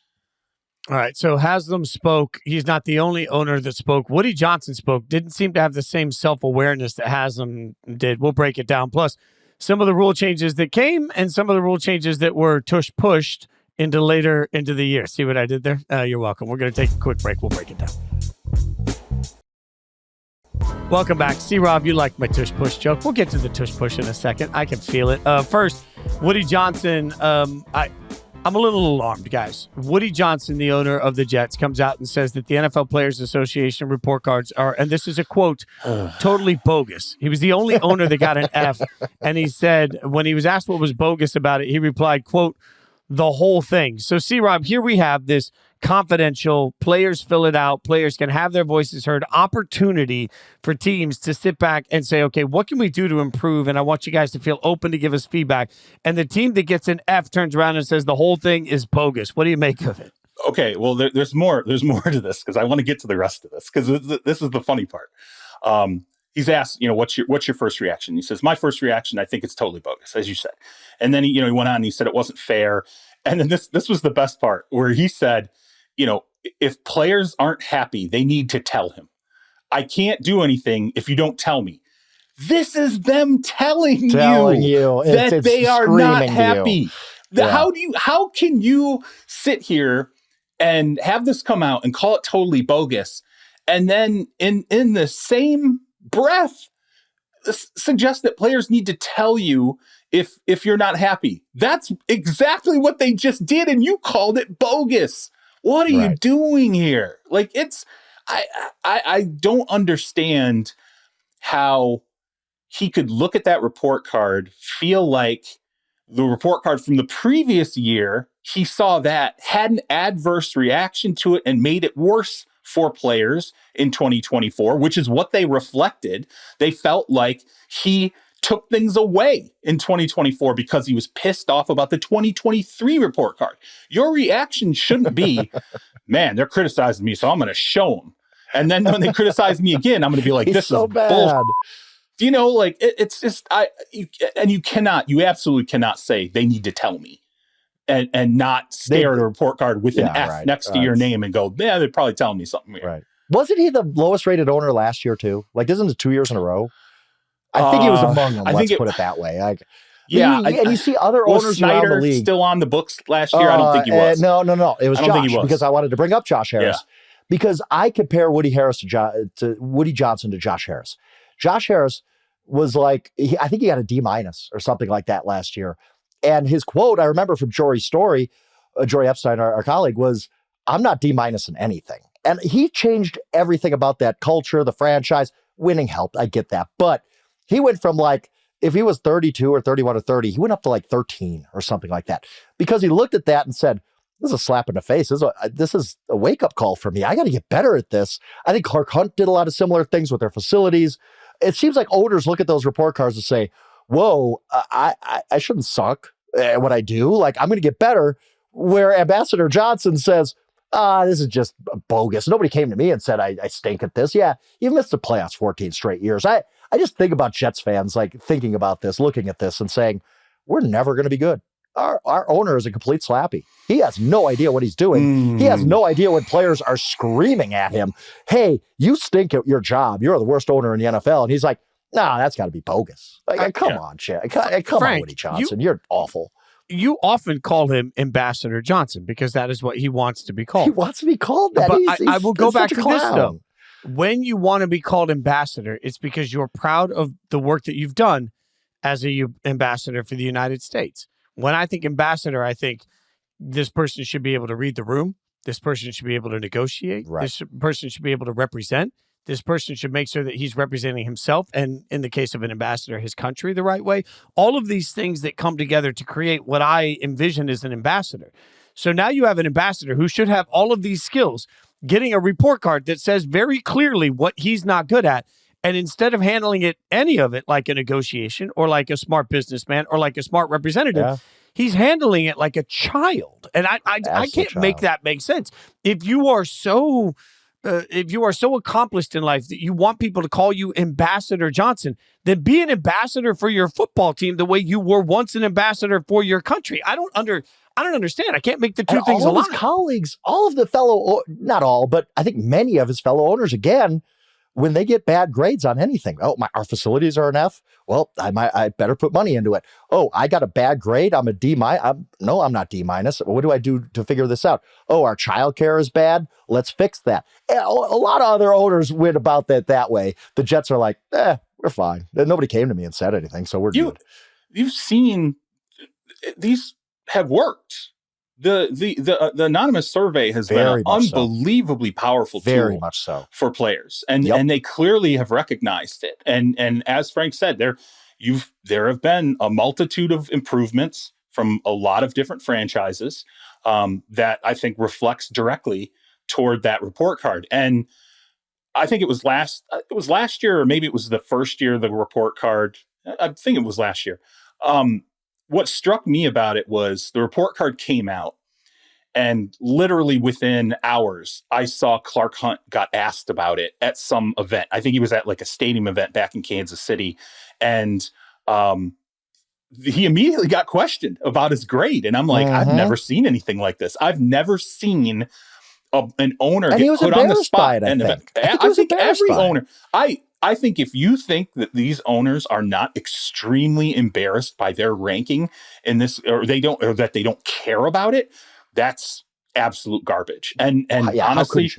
S1: All right, so Haslam spoke. He's not the only owner that spoke. Woody Johnson spoke. Didn't seem to have the same self-awareness that Haslam did. We'll break it down. Plus, some of the rule changes that came and some of the rule changes that were Tush pushed into later into the year. See what I did there? You're welcome. We're going to take a quick break. We'll break it down. Welcome back. C-Rob, you like my Tush push joke. We'll get to the Tush push in a second. I can feel it. First, Woody Johnson, I'm a little alarmed, guys. Woody Johnson, the owner of the Jets, comes out and says that the NFL Players Association report cards are, and this is a quote, totally bogus. He was the only owner that got an F. And he said, when he was asked what was bogus about it, he replied, quote, the whole thing. So, C-Rob, here we have this confidential, players fill it out, players can have their voices heard, opportunity for teams to sit back and say, okay, what can we do to improve? And I want you guys to feel open to give us feedback. And the team that gets an F turns around and says the whole thing is bogus. What do you make of it?
S3: Okay, well, there's more to this, because I want to get to the rest of this, because this is the funny part. He's asked, what's your first reaction? He says, my first reaction, I think it's totally bogus, as you said. And then he went on and he said it wasn't fair. And then this was the best part, where he said, if players aren't happy, they need to tell him. I can't do anything if you don't tell me. This is them telling you that they are not happy.
S2: Yeah.
S3: How can you sit here and have this come out and call it totally bogus, and then in the same breath suggest that players need to tell you if you're not happy? That's exactly what they just did, and you called it bogus. What are you doing here? Like, I don't understand how he could look at that report card, feel like the report card from the previous year, he saw that, had an adverse reaction to it, and made it worse for players in 2024, which is what they reflected. They felt like he took things away in 2024 because he was pissed off about the 2023 report card. Your reaction shouldn't be, man, they're criticizing me, so I'm going to show them. And then when they criticize me again, I'm going to be like, this
S2: so
S3: is
S2: bad.
S3: bullshit. It's just, you absolutely cannot say they need to tell me and not stare at a report card with an F next to your name and go, yeah, they're probably telling me something here.
S2: Right. Wasn't he the lowest rated owner last year too? Like, isn't it 2 years in a row? I think he was among them. Let's put it that way. And you see other owners around the league
S3: still on the books last year. I don't think he was.
S2: No. It was Josh, because I wanted to bring up Josh Harris because I compare Woody Johnson to Josh Harris. Josh Harris was like, I think he got a D- or something like that last year. And his quote, I remember from Jory Epstein, our colleague, was, I'm not D- in anything. And he changed everything about that culture, the franchise. Winning helped. I get that. But he went from, like, if he was 32 or 31 or 30, he went up to like 13 or something like that, because he looked at that and said, this is a slap in the face. This is a wake-up call for me. I got to get better at this. I think Clark Hunt did a lot of similar things with their facilities. It seems like owners look at those report cards and say, whoa, I shouldn't suck at what I do. Like, I'm going to get better. Where Ambassador Johnson says, this is just bogus. Nobody came to me and said I stink at this. Yeah, you've missed the playoffs 14 straight years. I just think about Jets fans, like, thinking about this, looking at this and saying, we're never going to be good. Our owner is a complete slappy. He has no idea what he's doing. He has no idea when players are screaming at him, hey, you stink at your job. You're the worst owner in the NFL. And he's like, nah, that's got to be bogus. Like, come on, Frank, on, Woody Johnson. You're awful.
S1: You often call him Ambassador Johnson because that is what he wants to be called.
S2: He wants to be called that.
S1: But I will go back to this, though. When you want to be called ambassador, it's because you're proud of the work that you've done as a ambassador for the United States. When I think ambassador, I think this person should be able to read the room. This person should be able to negotiate. Right. This person should be able to represent. This person should make sure that he's representing himself and, in the case of an ambassador, his country the right way. All of these things that come together to create what I envision as an ambassador. So now you have an ambassador who should have all of these skills, getting a report card that says very clearly what he's not good at. And instead of handling any of it like a negotiation or like a smart businessman or like a smart representative, he's handling it like a child. And I can't make that make sense. If you are so so accomplished in life that you want people to call you Ambassador Johnson, then be an ambassador for your football team the way you were once an ambassador for your country. I don't understand. I can't make the two things
S2: all
S1: align.
S2: of his colleagues, all of the fellow, not all, but I think many of his fellow owners, again, when they get bad grades on anything, our facilities are an F. Well, I better put money into it. Oh, I got a bad grade. I'm a D minus. No, I'm not D minus. What do I do to figure this out? Oh, our childcare is bad. Let's fix that. A lot of other owners went about that way. The Jets are like, we're fine. Nobody came to me and said anything, so we're good.
S3: You've seen these have worked. The anonymous survey has been an unbelievably powerful tool,
S2: very much so,
S3: for players, and they clearly have recognized it. And as Frank said, there have been a multitude of improvements from a lot of different franchises that I think reflects directly toward that report card. And I think it was last year, or maybe it was the first year of the report card. I think it was last year. What struck me about it was the report card came out, and literally within hours, I saw Clark Hunt got asked about it at some event. I think he was at like a stadium event back in Kansas City. And he immediately got questioned about his grade. And I'm like, I've never seen anything like this. I've never seen an owner get put on the spot. I think every owner, I think if you think that these owners are not extremely embarrassed by their ranking in this, or that they don't care about it, that's absolute garbage. And honestly,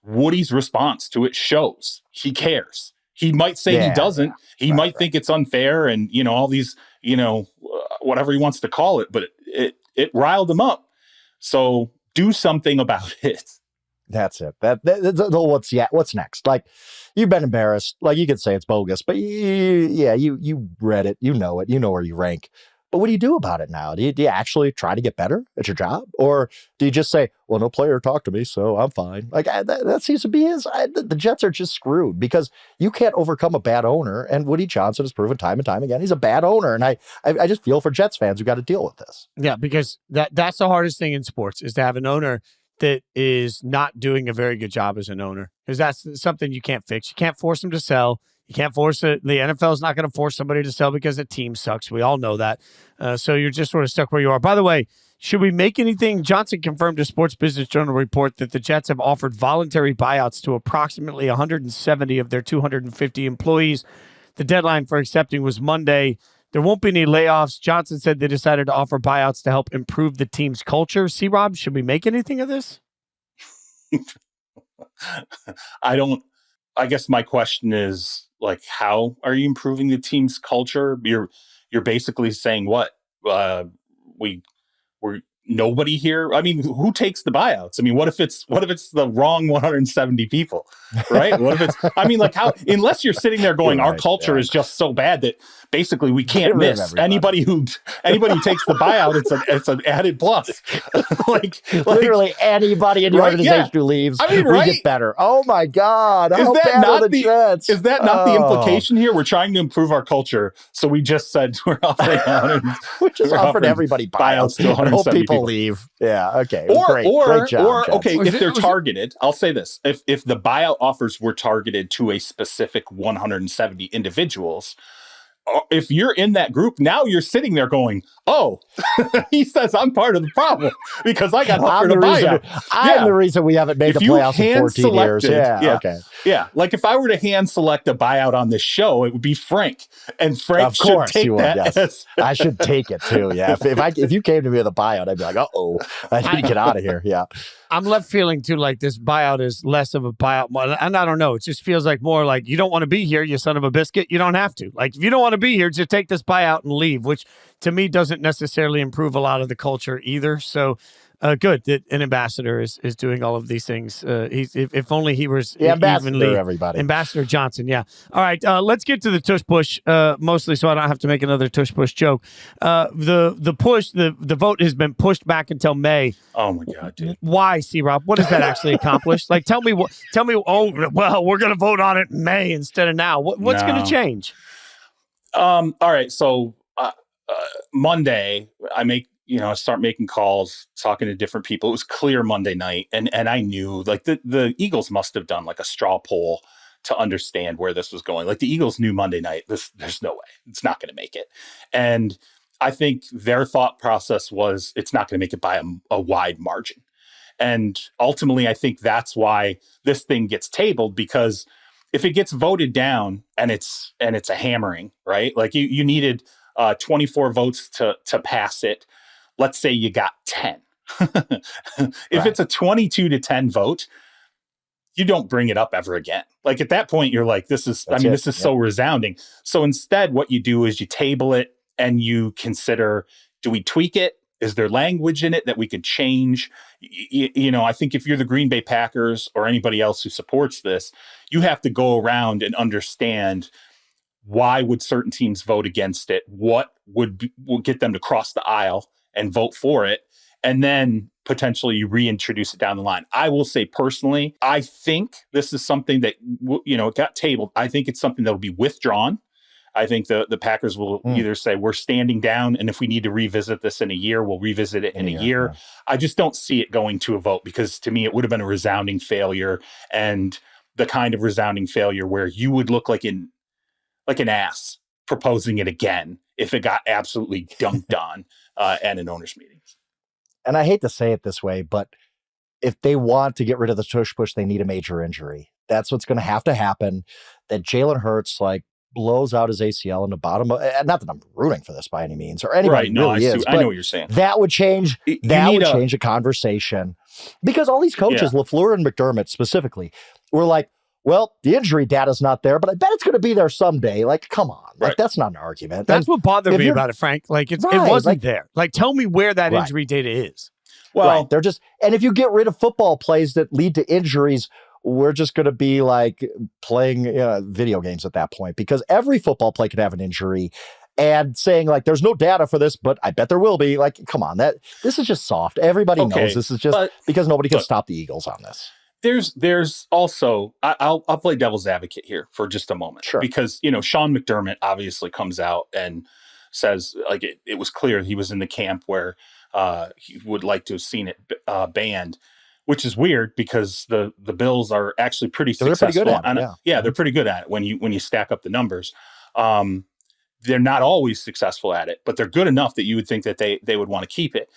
S3: Woody's response to it shows he cares. He might say he doesn't. He might think it's unfair, and all these, whatever he wants to call it, but it riled him up. So do something about it.
S2: That's it. What's next? Like, you've been embarrassed. Like, you could say it's bogus, but you read it. You know it. You know where you rank. But what do you do about it now? Do you actually try to get better at your job? Or do you just say, well, no player talked to me, so I'm fine? Like, that seems to be the Jets are just screwed because you can't overcome a bad owner. And Woody Johnson has proven time and time again, he's a bad owner. And I just feel for Jets fans who got to deal with this. Yeah,
S1: because that's the hardest thing in sports is to have an owner that is not doing a very good job as an owner, because that's something you can't fix. You can't force them to sell. You can't force it. The NFL is not going to force somebody to sell because the team sucks. We all know that. So you're just sort of stuck where you are. By the way, should we make anything? Johnson confirmed to Sports Business Journal report that the Jets have offered voluntary buyouts to approximately 170 of their 250 employees. The deadline for accepting was Monday. There won't be any layoffs. Johnson said they decided to offer buyouts to help improve the team's culture. C-Rob, should we make anything of this?
S3: I guess my question is, like, how are you improving the team's culture? You're basically saying what? We're nobody here. I mean, who takes the buyouts? I mean, what if it's the wrong 170 people, right? What if it's? I mean, like, how? Unless you're sitting there going, our culture is just so bad that basically we can't miss anybody who takes the buyout. It's an added plus. like
S2: literally anybody in the organization who leaves, I mean, we get better. Oh my God!
S3: Is that not the Jets? Is that not the implication here? We're trying to improve our culture, so we just said we're offering
S2: we just offered everybody buyouts
S3: to 170 people.
S2: Leave. Yeah. Okay.
S3: Great
S2: job,
S3: okay. If they're targeted, I'll say this: if the buyout offers were targeted to a specific 170 individuals, if you're in that group, now you're sitting there going, oh, he says I'm part of the problem because I got offered a buyout.
S2: I'm the reason we haven't made the playoffs in 14 years. Yeah. Okay.
S3: Yeah. Like, if I were to hand select a buyout on this show, it would be Frank. And Frank should take that.
S2: Yes. I should take it too. Yeah. If you came to me with a buyout, I'd be like, uh-oh, I need to get out of here. Yeah.
S1: I'm left feeling too like this buyout is less of a buyout. And I don't know. It just feels like more like, you don't want to be here, you son of a biscuit. You don't have to. Like, if you don't want to be here, just take this buyout and leave, which to me doesn't necessarily improve a lot of the culture either. So good that an ambassador is doing all of these things. If only he was
S2: ambassador, everybody.
S1: Ambassador Johnson, yeah. All right, let's get to the tush push, mostly so I don't have to make another tush push joke. The vote has been pushed back until May.
S3: Oh my God, dude.
S1: Why, C-Rob? What does that actually accomplish? Like, tell me, oh, well, we're going to vote on it in May instead of now. What's going to change?
S3: All right, so Monday, I make I start making calls, talking to different people. It was clear Monday night. And I knew like the Eagles must have done like a straw poll to understand where this was going. Like the Eagles knew Monday night, there's no way it's not going to make it. And I think their thought process was it's not going to make it by a wide margin. And ultimately, I think that's why this thing gets tabled, because if it gets voted down and it's a hammering, right? Like you needed 24 votes to pass it. Let's say you got 10. If it's a 22-10 vote, you don't bring it up ever again. Like at that point, you're like, this is so resounding. So instead, what you do is you table it and you consider, do we tweak it? Is there language in it that we could change? I think if you're the Green Bay Packers or anybody else who supports this, you have to go around and understand why would certain teams vote against it? What will get them to cross the aisle and vote for it? And then potentially you reintroduce it down the line. I will say personally, I think this is something that, it got tabled. I think it's something that will be withdrawn. I think the Packers will either say we're standing down, and if we need to revisit this in a year, we'll revisit it in a year. Yeah. I just don't see it going to a vote, because to me, it would have been a resounding failure, and the kind of resounding failure where you would look like an ass proposing it again if it got absolutely dunked on at an owners meeting.
S2: And I hate to say it this way, but if they want to get rid of the tush push, they need a major injury. That's what's going to happen. That Jalen Hurts blows out his ACL in the bottom of, not that I'm rooting for this by any means, or anybody really is.
S3: I know what you're saying.
S2: That would change. Change a conversation, because all these coaches, LaFleur and McDermott specifically, were like, well, the injury data's not there, but I bet it's going to be there someday. Like, come on. Like, that's not an argument.
S1: That's what bothered me about it, Frank. Like, it wasn't there. Like, tell me where that injury data is.
S2: Well, they're just, and if you get rid of football plays that lead to injuries, we're just going to be like playing video games at that point, because every football play could have an injury, and saying like, there's no data for this, but I bet there will be. Like, come on, this is just soft. Everybody knows this is just because nobody can stop the Eagles on this.
S3: There's also, I'll play devil's advocate here for just a moment, because, Sean McDermott obviously comes out and says like, it was clear he was in the camp where he would like to have seen it banned. Which is weird, because the Bills are actually pretty successful. They're pretty good at it. They're pretty good at it when you stack up the numbers. They're not always successful at it, but they're good enough that you would think that they would want to keep it.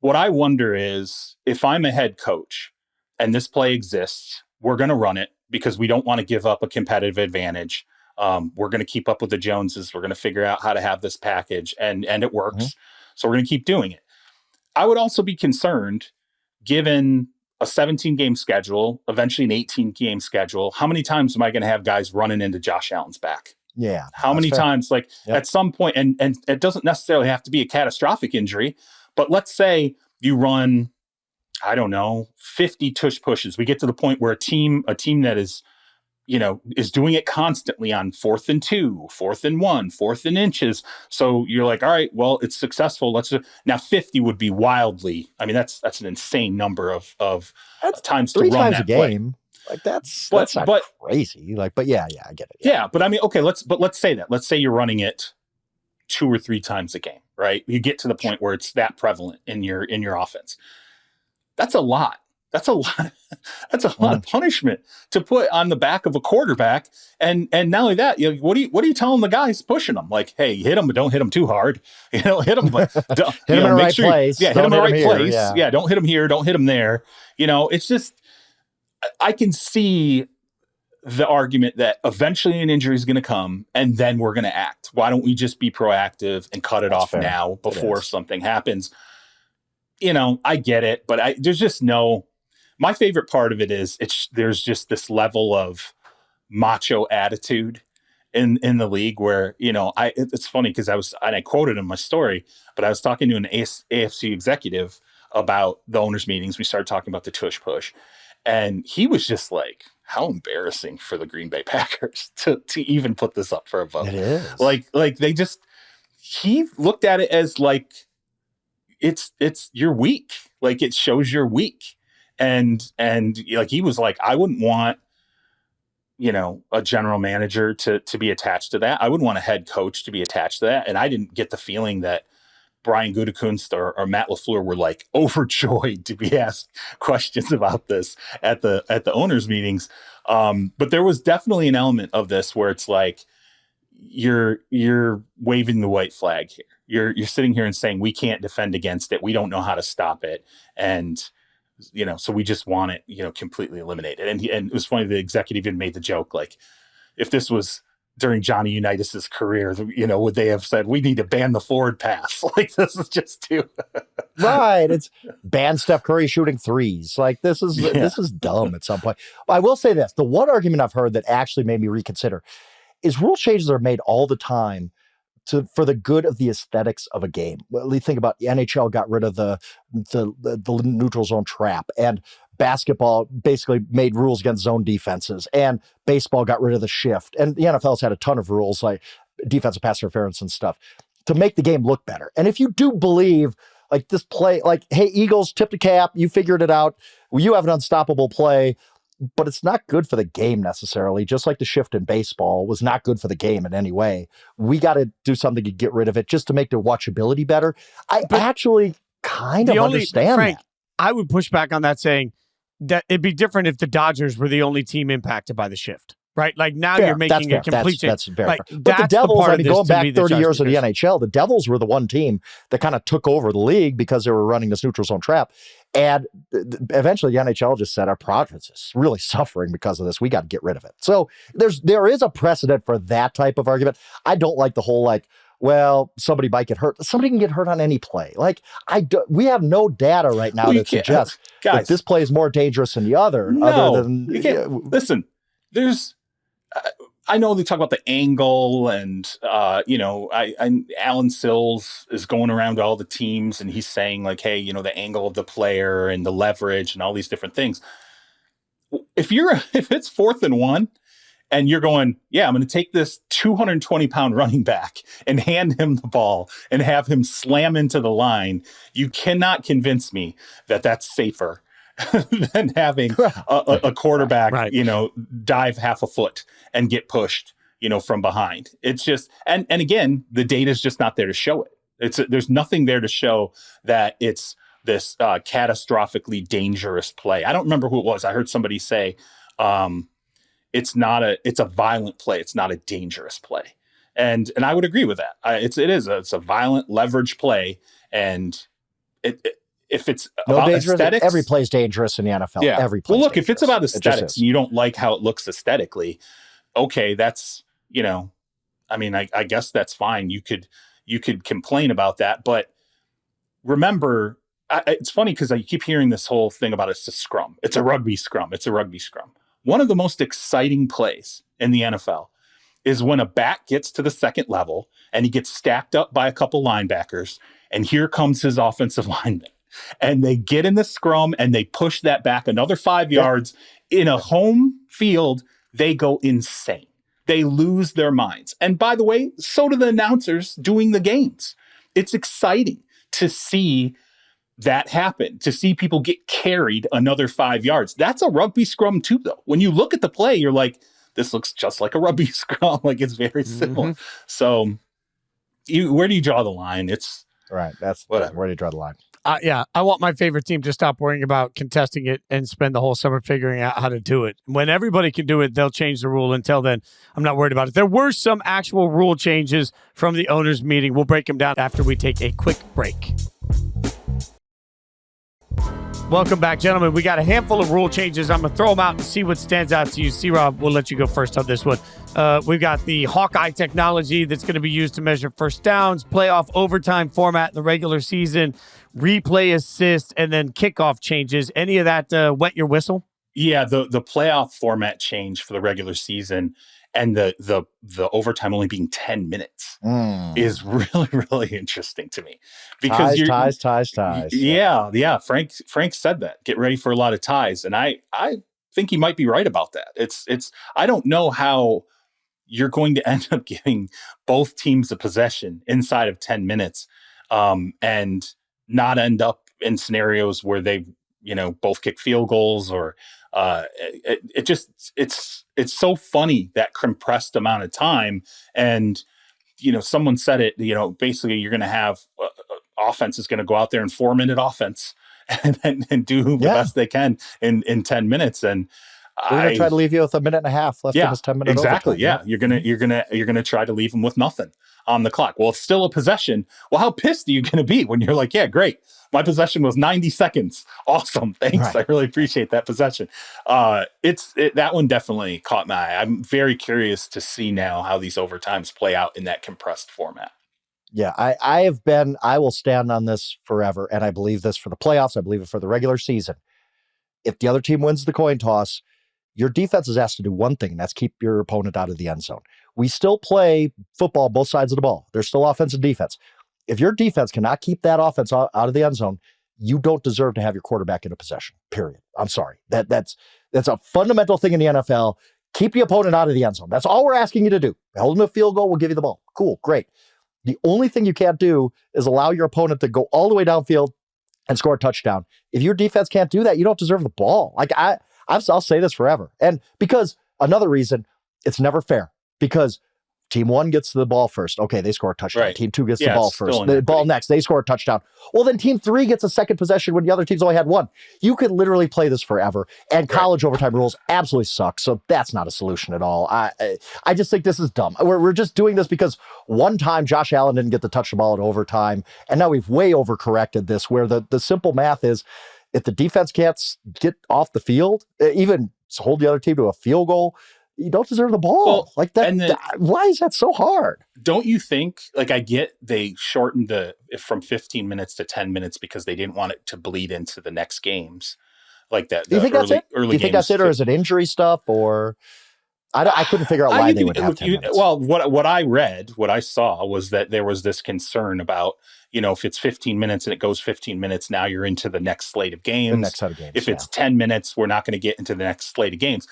S3: What I wonder is, if I'm a head coach and this play exists, we're going to run it because we don't want to give up a competitive advantage. We're going to keep up with the Joneses. We're going to figure out how to have this package, and it works. So we're going to keep doing it. I would also be concerned, given a 17-game schedule, eventually an 18-game schedule, how many times am I going to have guys running into Josh Allen's back?
S2: Yeah.
S3: How many times? Like at some point, and it doesn't necessarily have to be a catastrophic injury, but let's say you run, I don't know, 50 tush pushes. We get to the point where a team that is doing it constantly on 4th and 2, 4th and 1, 4th and inches. So you're like, all right, well, it's successful. Now 50 would be wildly. I mean, that's an insane number of times to run
S2: times
S3: that
S2: a game.
S3: Play.
S2: Like that's not crazy. Like, but yeah, I get it.
S3: Yeah, but I mean, okay, let's say that. Let's say you're running it 2 or 3 times a game, right? You get to the point where it's that prevalent in your offense. That's a lot. That's a lot. That's a lot of punishment to put on the back of a quarterback. And not only that, what are you telling the guys pushing them? Like, hey, hit them, but don't hit them too hard. Hit them, but
S2: hit them in the right place.
S3: Yeah, hit them in the right place. Yeah, don't hit them here. Don't hit them there. It's just, I can see the argument that eventually an injury is going to come, and then we're going to act. Why don't we just be proactive and cut it off now before something happens? I get it, but there's just no. My favorite part of it is there's just this level of macho attitude in the league where, it's funny because I quoted in my story, but I was talking to an AFC executive about the owners meetings. We started talking about the tush push, and he was just like, how embarrassing for the Green Bay Packers to even put this up for a vote.
S2: It is.
S3: Like he looked at it as like, it's you're weak. Like it shows you're weak. And like he was like, I wouldn't want, a general manager to be attached to that. I wouldn't want a head coach to be attached to that. And I didn't get the feeling that Brian Gutekunst or Matt LaFleur were like overjoyed to be asked questions about this at the owners meetings. But there was definitely an element of this where it's like, you're waving the white flag here. You're sitting here and saying, we can't defend against it. We don't know how to stop it. And, so we just want it, completely eliminated. And it was funny. The executive even made the joke, like, if this was during Johnny Unitas's career, would they have said, we need to ban the forward pass? Like, this is just too
S2: right. It's ban Steph Curry shooting threes. Like, this is dumb at some point. I will say this. The one argument I've heard that actually made me reconsider is rule changes are made all the time for the good of the aesthetics of a game. Well, you think about the NHL got rid of the neutral zone trap, and basketball basically made rules against zone defenses, and baseball got rid of the shift, and the NFL's had a ton of rules like defensive pass interference and stuff to make the game look better. And if you do believe like this play, like, hey, Eagles tipped a cap, you figured it out, you have an unstoppable play, but it's not good for the game necessarily. Just like the shift in baseball was not good for the game in any way. We got to do something to get rid of it just to make the watchability better. I actually kind of understand
S1: Frank,
S2: that.
S1: I would push back on that, saying that it'd be different if the Dodgers were the only team impacted by the shift, right? Like now
S2: Fair.
S1: you're making
S2: That's
S1: a complete change.
S2: That's very
S1: like,
S2: fair. But the Devils, I mean, going back 30 years in the NHL, the Devils were the one team that kind of took over the league because they were running this neutral zone trap. And eventually the NHL just said, our project is really suffering because of this. We got to get rid of it. So there is a precedent for that type of argument. I don't like the whole, like, well, somebody might get hurt. Somebody can get hurt on any play. Like, we have no data right now that suggests that this play is more dangerous than the other.
S3: No,
S2: other than,
S3: listen, I know they talk about the angle and, Alan Sills is going around to all the teams and he's saying like, hey, the angle of the player and the leverage and all these different things. If it's 4th and 1 and you're going, yeah, I'm going to take this 220-pound running back and hand him the ball and have him slam into the line, you cannot convince me that that's safer than having a quarterback,
S1: right.
S3: Dive half a foot and get pushed, from behind. It's just, and again, the data is just not there to show it. There's nothing there to show that it's this catastrophically dangerous play. I don't remember who it was. I heard somebody say, it's a violent play. It's not a dangerous play. And I would agree with that. It's a violent leverage play. And if it's about aesthetics,
S2: every play is dangerous in the NFL.
S3: Yeah.
S2: Every play.
S3: Well, look, if it's about aesthetics and you don't like how it looks aesthetically, okay, that's, I guess that's fine. You could complain about that. But remember, it's funny because I keep hearing this whole thing about it's a scrum. It's a rugby scrum. It's a rugby scrum. One of the most exciting plays in the NFL is when a back gets to the second level and he gets stacked up by a couple linebackers, and here comes his offensive lineman. And they get in the scrum and they push that back another 5 yards. In a home field, they go insane. They lose their minds. And by the way, so do the announcers doing the games. It's exciting to see that happen, to see people get carried another 5 yards. That's a rugby scrum too, though. When you look at the play, you're like, this looks just like a rugby scrum. Like, it's very similar. So where do you draw the line? It's
S2: right. That's
S3: whatever.
S2: Where do you draw the line?
S1: I want my favorite team to stop worrying about contesting it and spend the whole summer figuring out how to do it. When everybody can do it, they'll change the rule. Until then, I'm not worried about it. There were some actual rule changes from the owners' meeting. We'll break them down after we take a quick break. Welcome back, gentlemen. We got a handful of rule changes. I'm going to throw them out and see what stands out to you. C-Rob, we'll let you go first on this one. We've got the Hawkeye technology that's going to be used to measure first downs, playoff overtime format in the regular season, replay assist, and then kickoff changes. Any of that wet your whistle?
S3: Yeah, the playoff format change for the regular season and the overtime only being 10 minutes is really, really interesting to me. Because
S2: ties.
S3: Yeah. Frank said that. Get ready for a lot of ties. And I think he might be right about that. It's I don't know how you're going to end up giving both teams a possession inside of 10 minutes and not end up in scenarios where they, both kick field goals or it's so funny, that compressed amount of time. And, someone said it, basically you're going to have offense is going to go out there in 4-minute offense and do the best they can in 10 minutes. And
S2: we're going to try to leave you with a minute and a half left in this 10 minutes.
S3: Exactly.
S2: Overtime.
S3: Yeah. You're going to try to leave them with nothing on the clock. Well, it's still a possession. Well, how pissed are you going to be when you're like, yeah, great. My possession was 90 seconds. Awesome. Thanks. Right. I really appreciate that possession. That one definitely caught my eye. I'm very curious to see now how these overtimes play out in that compressed format.
S2: Yeah, I will stand on this forever. And I believe this for the playoffs. I believe it for the regular season. If the other team wins the coin toss, your defense is asked to do one thing, and that's keep your opponent out of the end zone. We still play football both sides of the ball. There's still offense and defense. If your defense cannot keep that offense out of the end zone, you don't deserve to have your quarterback in a possession, period. I'm sorry. That's a fundamental thing in the NFL. Keep the opponent out of the end zone. That's all we're asking you to do. Hold them a field goal, we'll give you the ball. Cool, great. The only thing you can't do is allow your opponent to go all the way downfield and score a touchdown. If your defense can't do that, you don't deserve the ball. I'll say this forever. And because another reason, it's never fair. Because team 1 gets the ball first. Okay, they score a touchdown. Right. Team 2 gets the ball first. The ball next. They score a touchdown. Well, then team 3 gets a second possession when the other team's only had one. You could literally play this forever. And college overtime rules absolutely suck. So that's not a solution at all. I just think this is dumb. We're just doing this because one time Josh Allen didn't get to touch the ball at overtime. And now we've way overcorrected this, where the simple math is, if the defense can't get off the field, even hold the other team to a field goal, you don't deserve the ball. Well, why is that so hard?
S3: Don't you think, I get they shortened from 15 minutes to 10 minutes because they didn't want it to bleed into the next games. Like that.
S2: Do you think that's it? Do you think that's it, or is it injury stuff, or... I couldn't figure out why they would have 10 minutes.
S3: Well, what I saw was that there was this concern about, if it's 15 minutes and it goes 15 minutes, now you're into the next slate of games.
S2: The next set of games.
S3: If it's 10 minutes, we're not going to get into the next slate of games.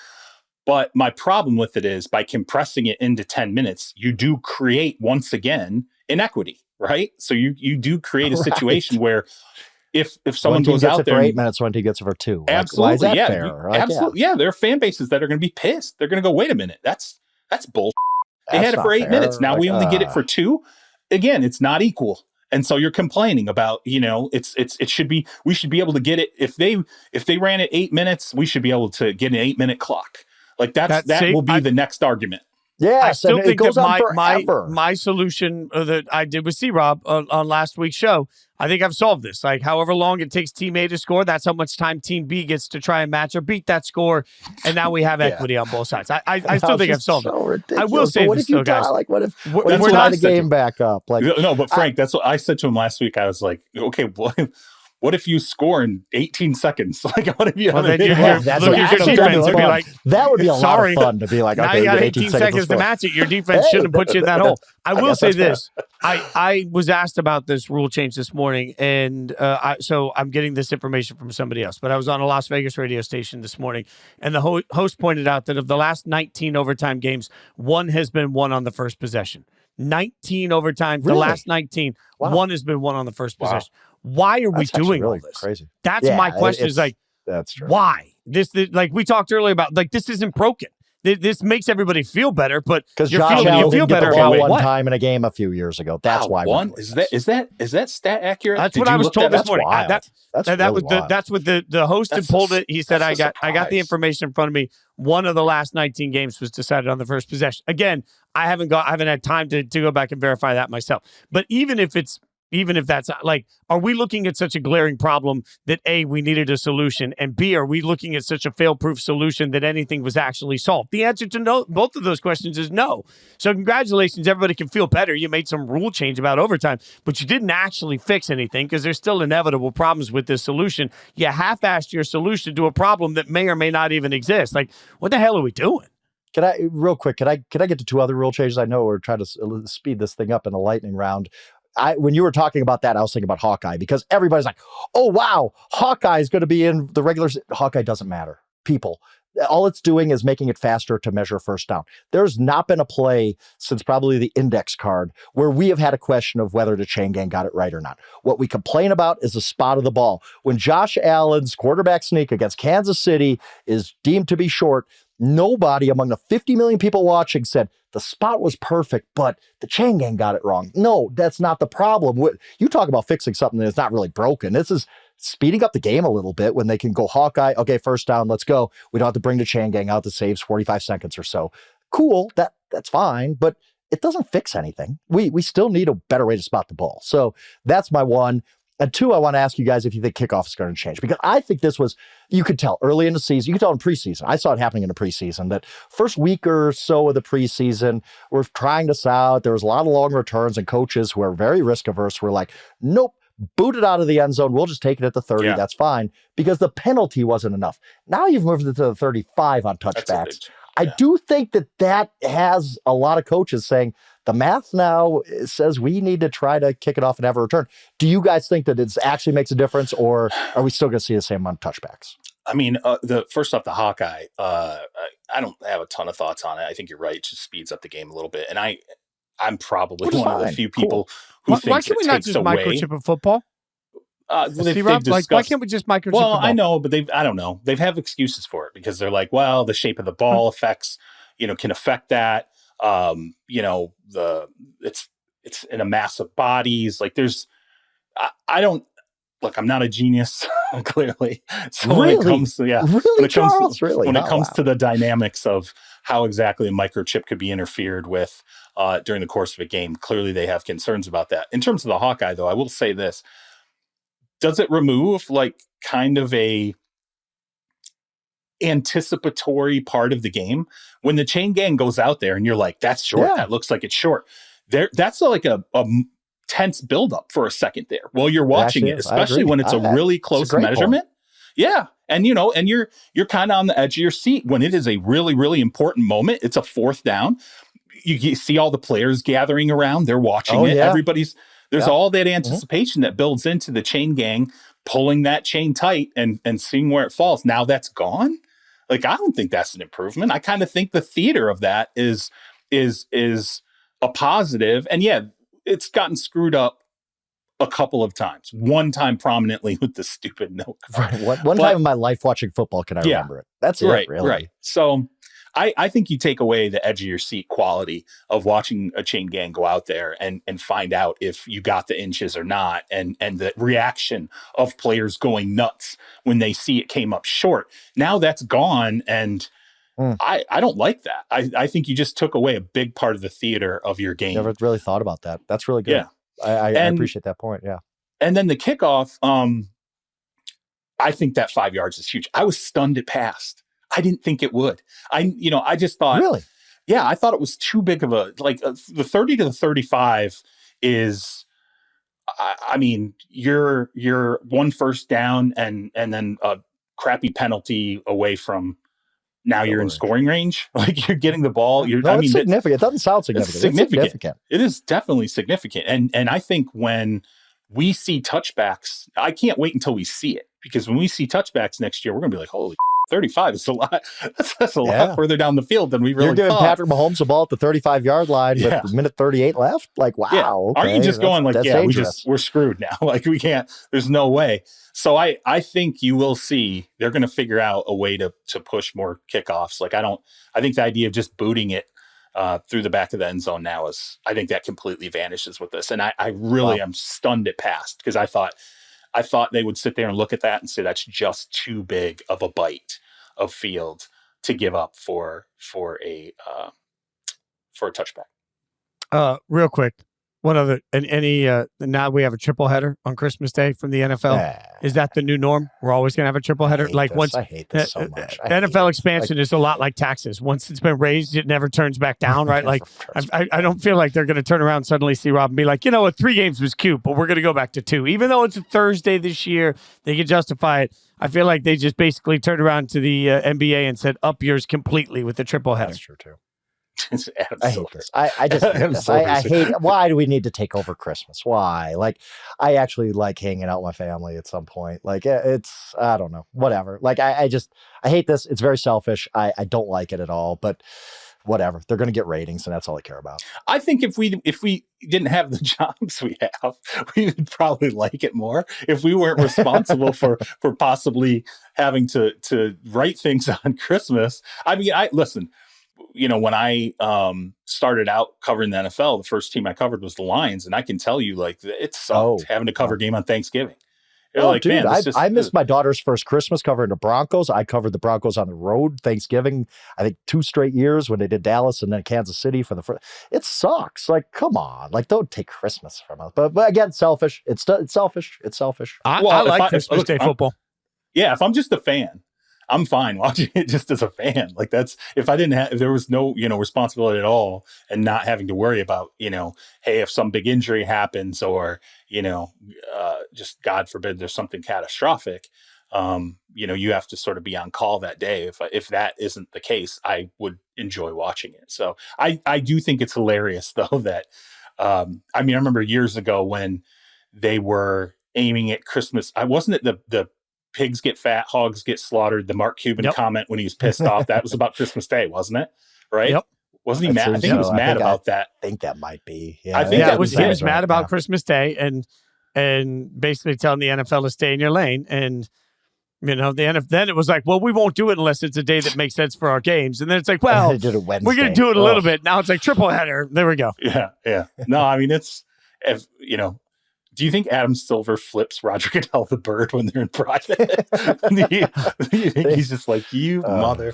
S3: But my problem with it is, by compressing it into 10 minutes, you do create, once again, inequity, right? So you do create a situation where if someone goes out there
S2: for 8 minutes, one team gets it for 2.
S3: Absolutely.
S2: Why is that fair?
S3: Absolutely. Yeah. There are fan bases that are going to be pissed. They're going to go, wait a minute. That's bull. They had it for 8 minutes. Now we only get it for 2. Again, it's not equal. And so you're complaining about, it should be, we should be able to get it. If they ran it 8 minutes, we should be able to get an 8-minute clock. That will be the next argument.
S2: Yeah,
S1: I still think that my solution that I did with C-Rob on last week's show, I think I've solved this. However long it takes Team A to score, that's how much time Team B gets to try and match or beat that score, and now we have equity on both sides. I still think I've solved it.
S2: Ridiculous.
S1: I will say
S2: what
S1: this,
S2: if you
S1: guys.
S2: What if we're not the game back up?
S3: No, but Frank, that's what I said to him last week. I was like, okay, what if you score in 18 seconds? What if you?
S1: Well, then that
S2: would be a lot of fun to be like,
S1: now
S2: okay,
S1: you got 18 seconds to match it. Your defense shouldn't put you in that hole. I will say this. I was asked about this rule change this morning, and so I'm getting this information from somebody else. But I was on a Las Vegas radio station this morning, and the host pointed out that of the last 19 overtime games, one has been won on the first possession. 19 overtime, the last 19, one has been won on the first possession. Why are we doing all this?
S2: Crazy.
S1: That's my question.
S2: That's true.
S1: Why? This we talked earlier about, this isn't broken. This makes everybody feel better, but
S2: because Josh Allen didn't get the ball one time in a game a few years ago. That's why.
S3: Is that stat accurate?
S1: That's what I was told this morning. That's what the host had pulled it. He said, I got the information in front of me. One of the last 19 games was decided on the first possession. Again, I haven't had time to go back and verify that myself. But even if that's are we looking at such a glaring problem that A, we needed a solution, and B, are we looking at such a fail-proof solution that anything was actually solved? The answer to both of those questions is no. So congratulations, everybody can feel better. You made some rule change about overtime, but you didn't actually fix anything because there's still inevitable problems with this solution. You half-assed your solution to a problem that may or may not even exist. What the hell are we doing?
S2: Can I get to 2 other rule changes? I know we're trying to speed this thing up in a lightning round. When you were talking about that, I was thinking about Hawkeye, because everybody's like, oh, wow, Hawkeye is going to be in the regular. Hawkeye doesn't matter. People, all it's doing is making it faster to measure first down. There's not been a play since probably the index card where we have had a question of whether the chain gang got it right or not. What we complain about is the spot of the ball. When Josh Allen's quarterback sneak against Kansas City is deemed to be short, nobody among the 50 million people watching said, the spot was perfect, but the chain gang got it wrong. No, that's not the problem. You talk about fixing something that's not really broken. This is speeding up the game a little bit when they can go Hawkeye. Okay, first down, let's go. We don't have to bring the chain gang out that saves 45 seconds or so. Cool, that's fine, but it doesn't fix anything. We still need a better way to spot the ball. So that's my one. And two, I want to ask you guys if you think kickoff is going to change, because I think this was, you could tell early in the season, you could tell in preseason. I saw it happening in the preseason, that first week or so of the preseason, we're trying this out. There was a lot of long returns, and coaches who are very risk averse were like, nope, boot it out of the end zone. We'll just take it at the 30. Yeah. That's fine, because the penalty wasn't enough. Now you've moved it to the 35 on touchbacks. I do think that has a lot of coaches saying the math now says we need to try to kick it off and have a return. Do you guys think that it actually makes a difference, or are we still going to see the same amount of touchbacks?
S3: I mean, first off, the Hawkeye, I don't have a ton of thoughts on it. I think you're right. It just speeds up the game a little bit. And I'm probably one of the few people who thinks
S1: why can't we not just microchip in football? Why can't we just microchip?
S3: Well, I know, but I don't know. They've have excuses for it, because they're like, well, the shape of the ball affects, can affect that. It's in a mass of bodies. Like I don't look, I'm not a genius, clearly. So
S2: really?
S3: When it comes to,
S2: really, Charles? Really?
S3: When it comes to the dynamics of how exactly a microchip could be interfered with during the course of a game, clearly they have concerns about that. In terms of the Hawkeye, though, I will say this. Does it remove kind of a anticipatory part of the game? When the chain gang goes out there and you're like, that's short. Yeah. That looks like it's short. That's like a tense buildup for a second there while you're watching it, especially when it's a really close measurement. Point. Yeah. And, and you're kind of on the edge of your seat when it is a really, really important moment. It's a fourth down. You see all the players gathering around. They're watching it. Yeah. There's all that anticipation that builds into the chain gang pulling that chain tight and seeing where it falls. Now that's gone. I don't think that's an improvement. I kind of think the theater of that is a positive. And yeah, it's gotten screwed up a couple of times. One time prominently with the stupid no card.
S2: Right. One time in my life watching football can I remember it. That's it, really.
S3: Right. So I think you take away the edge of your seat quality of watching a chain gang go out there and find out if you got the inches or not, and the reaction of players going nuts when they see it came up short. Now that's gone, and I don't like that. I think you just took away a big part of the theater of your game.
S2: Never really thought about that. That's really good. Yeah. I appreciate that point. Yeah.
S3: And then the kickoff, I think that 5 yards is huge. I was stunned it passed. I didn't think it would. I just thought,
S2: really?
S3: Yeah, I thought it was too big of the 30 to the 35 is, I mean, you're one first down and then a crappy penalty away from now you're in scoring range. You're getting the ball.
S2: It's significant. It doesn't sound significant.
S3: It's significant. It is definitely significant. And I think when we see touchbacks, I can't wait until we see it, because when we see touchbacks next year, we're going to be like, holy 35 is a lot. That's a lot further down the field than we really thought. You're giving
S2: Patrick Mahomes the ball at the 35-yard line with a minute 38 left? Wow. Yeah. Okay.
S3: Aren't you just going we're screwed now. We can't, there's no way. So I think you will see they're going to figure out a way to push more kickoffs. I think the idea of just booting it through the back of the end zone now I think that completely vanishes with this. And I really am stunned it passed, because I thought they would sit there and look at that and say that's just too big of a bite of field to give up for a touchback.
S1: Real quick, one other, now we have a triple header on Christmas Day from the NFL. Is that the new norm? We're always going to have a triple header.
S2: I hate this so much.
S1: The NFL expansion is a lot like taxes. Once it's been raised, it never turns back down, right? I don't feel like they're going to turn around suddenly, see Rob, and be like, 3 games was cute, but we're going to go back to 2. Even though it's a Thursday this year, they can justify it. I feel like they just basically turned around to the NBA and said, up yours completely with the triple header.
S2: That's true, too. I hate this. I just hate this. I hate. Why do we need to take over Christmas? Why? I actually like hanging out with my family at some point. It's, I don't know, whatever. I hate this. It's very selfish. I don't like it at all, but whatever. They're going to get ratings, and that's all I care about.
S3: I think if we didn't have the jobs we have, we would probably like it more. If we weren't responsible for possibly having to write things on Christmas. I mean, listen. when I started out covering the NFL, the first team I covered was the Lions. And I can tell you, like, it sucked having to cover a game on Thanksgiving. Like,
S2: dude,
S3: man,
S2: I missed my daughter's first Christmas covering the Broncos. I covered the Broncos on the road Thanksgiving, I think 2 straight years when they did Dallas and then Kansas City for the first. It sucks. Like, come on. Like, don't take Christmas from us. But again, selfish. It's selfish. It's selfish.
S1: I like Christmas Day football.
S3: Yeah, if I'm just a fan, I'm fine watching it just as a fan. Like, that's, if there was no, responsibility at all and not having to worry about, hey, if some big injury happens or, just God forbid there's something catastrophic, you have to sort of be on call that day. If that isn't the case, I would enjoy watching it. So I do think it's hilarious though that, I remember years ago when they were aiming at Christmas. Wasn't it the pigs get fat, hogs get slaughtered, the Mark Cuban comment when he was pissed off? That was about Christmas Day, wasn't it? Right?
S1: Yep.
S3: Wasn't he mad? I think he was mad about that.
S2: I think that might be. Yeah,
S3: I think
S1: he was mad about Christmas Day and basically telling the NFL to stay in your lane. And, then it was like, well, we won't do it unless it's a day that makes sense for our games. And then it's like, well,
S2: did it Wednesday.
S1: We're going to do it a little bit. Now it's like triple header. There we go.
S3: Yeah. Yeah. No, do you think Adam Silver flips Roger Goodell the bird when they're in private? You think he's just like, you mother.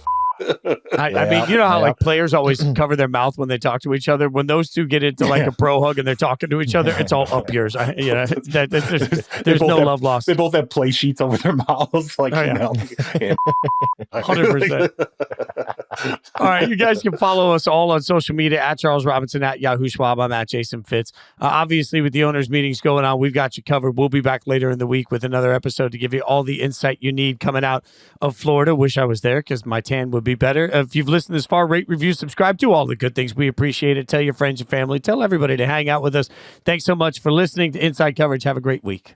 S1: I mean, you know how like players always cover their mouth when they talk to each other. When those two get into like a pro hug and they're talking to each other, it's all up yours. There's no love lost.
S3: They both have play sheets over their mouths, like
S1: 100%. All right, you guys can follow us all on social media at Charles Robinson, at Yahoo Schwab. I'm at Jason Fitz. Obviously, with the owners' meetings going on, we've got you covered. We'll be back later in the week with another episode to give you all the insight you need coming out of Florida. Wish I was there because my tan would be better. If you've listened this far, rate, review, subscribe, do all the good things. We appreciate it. Tell your friends, your family, tell everybody to hang out with us. Thanks so much for listening to Inside Coverage. Have a great week.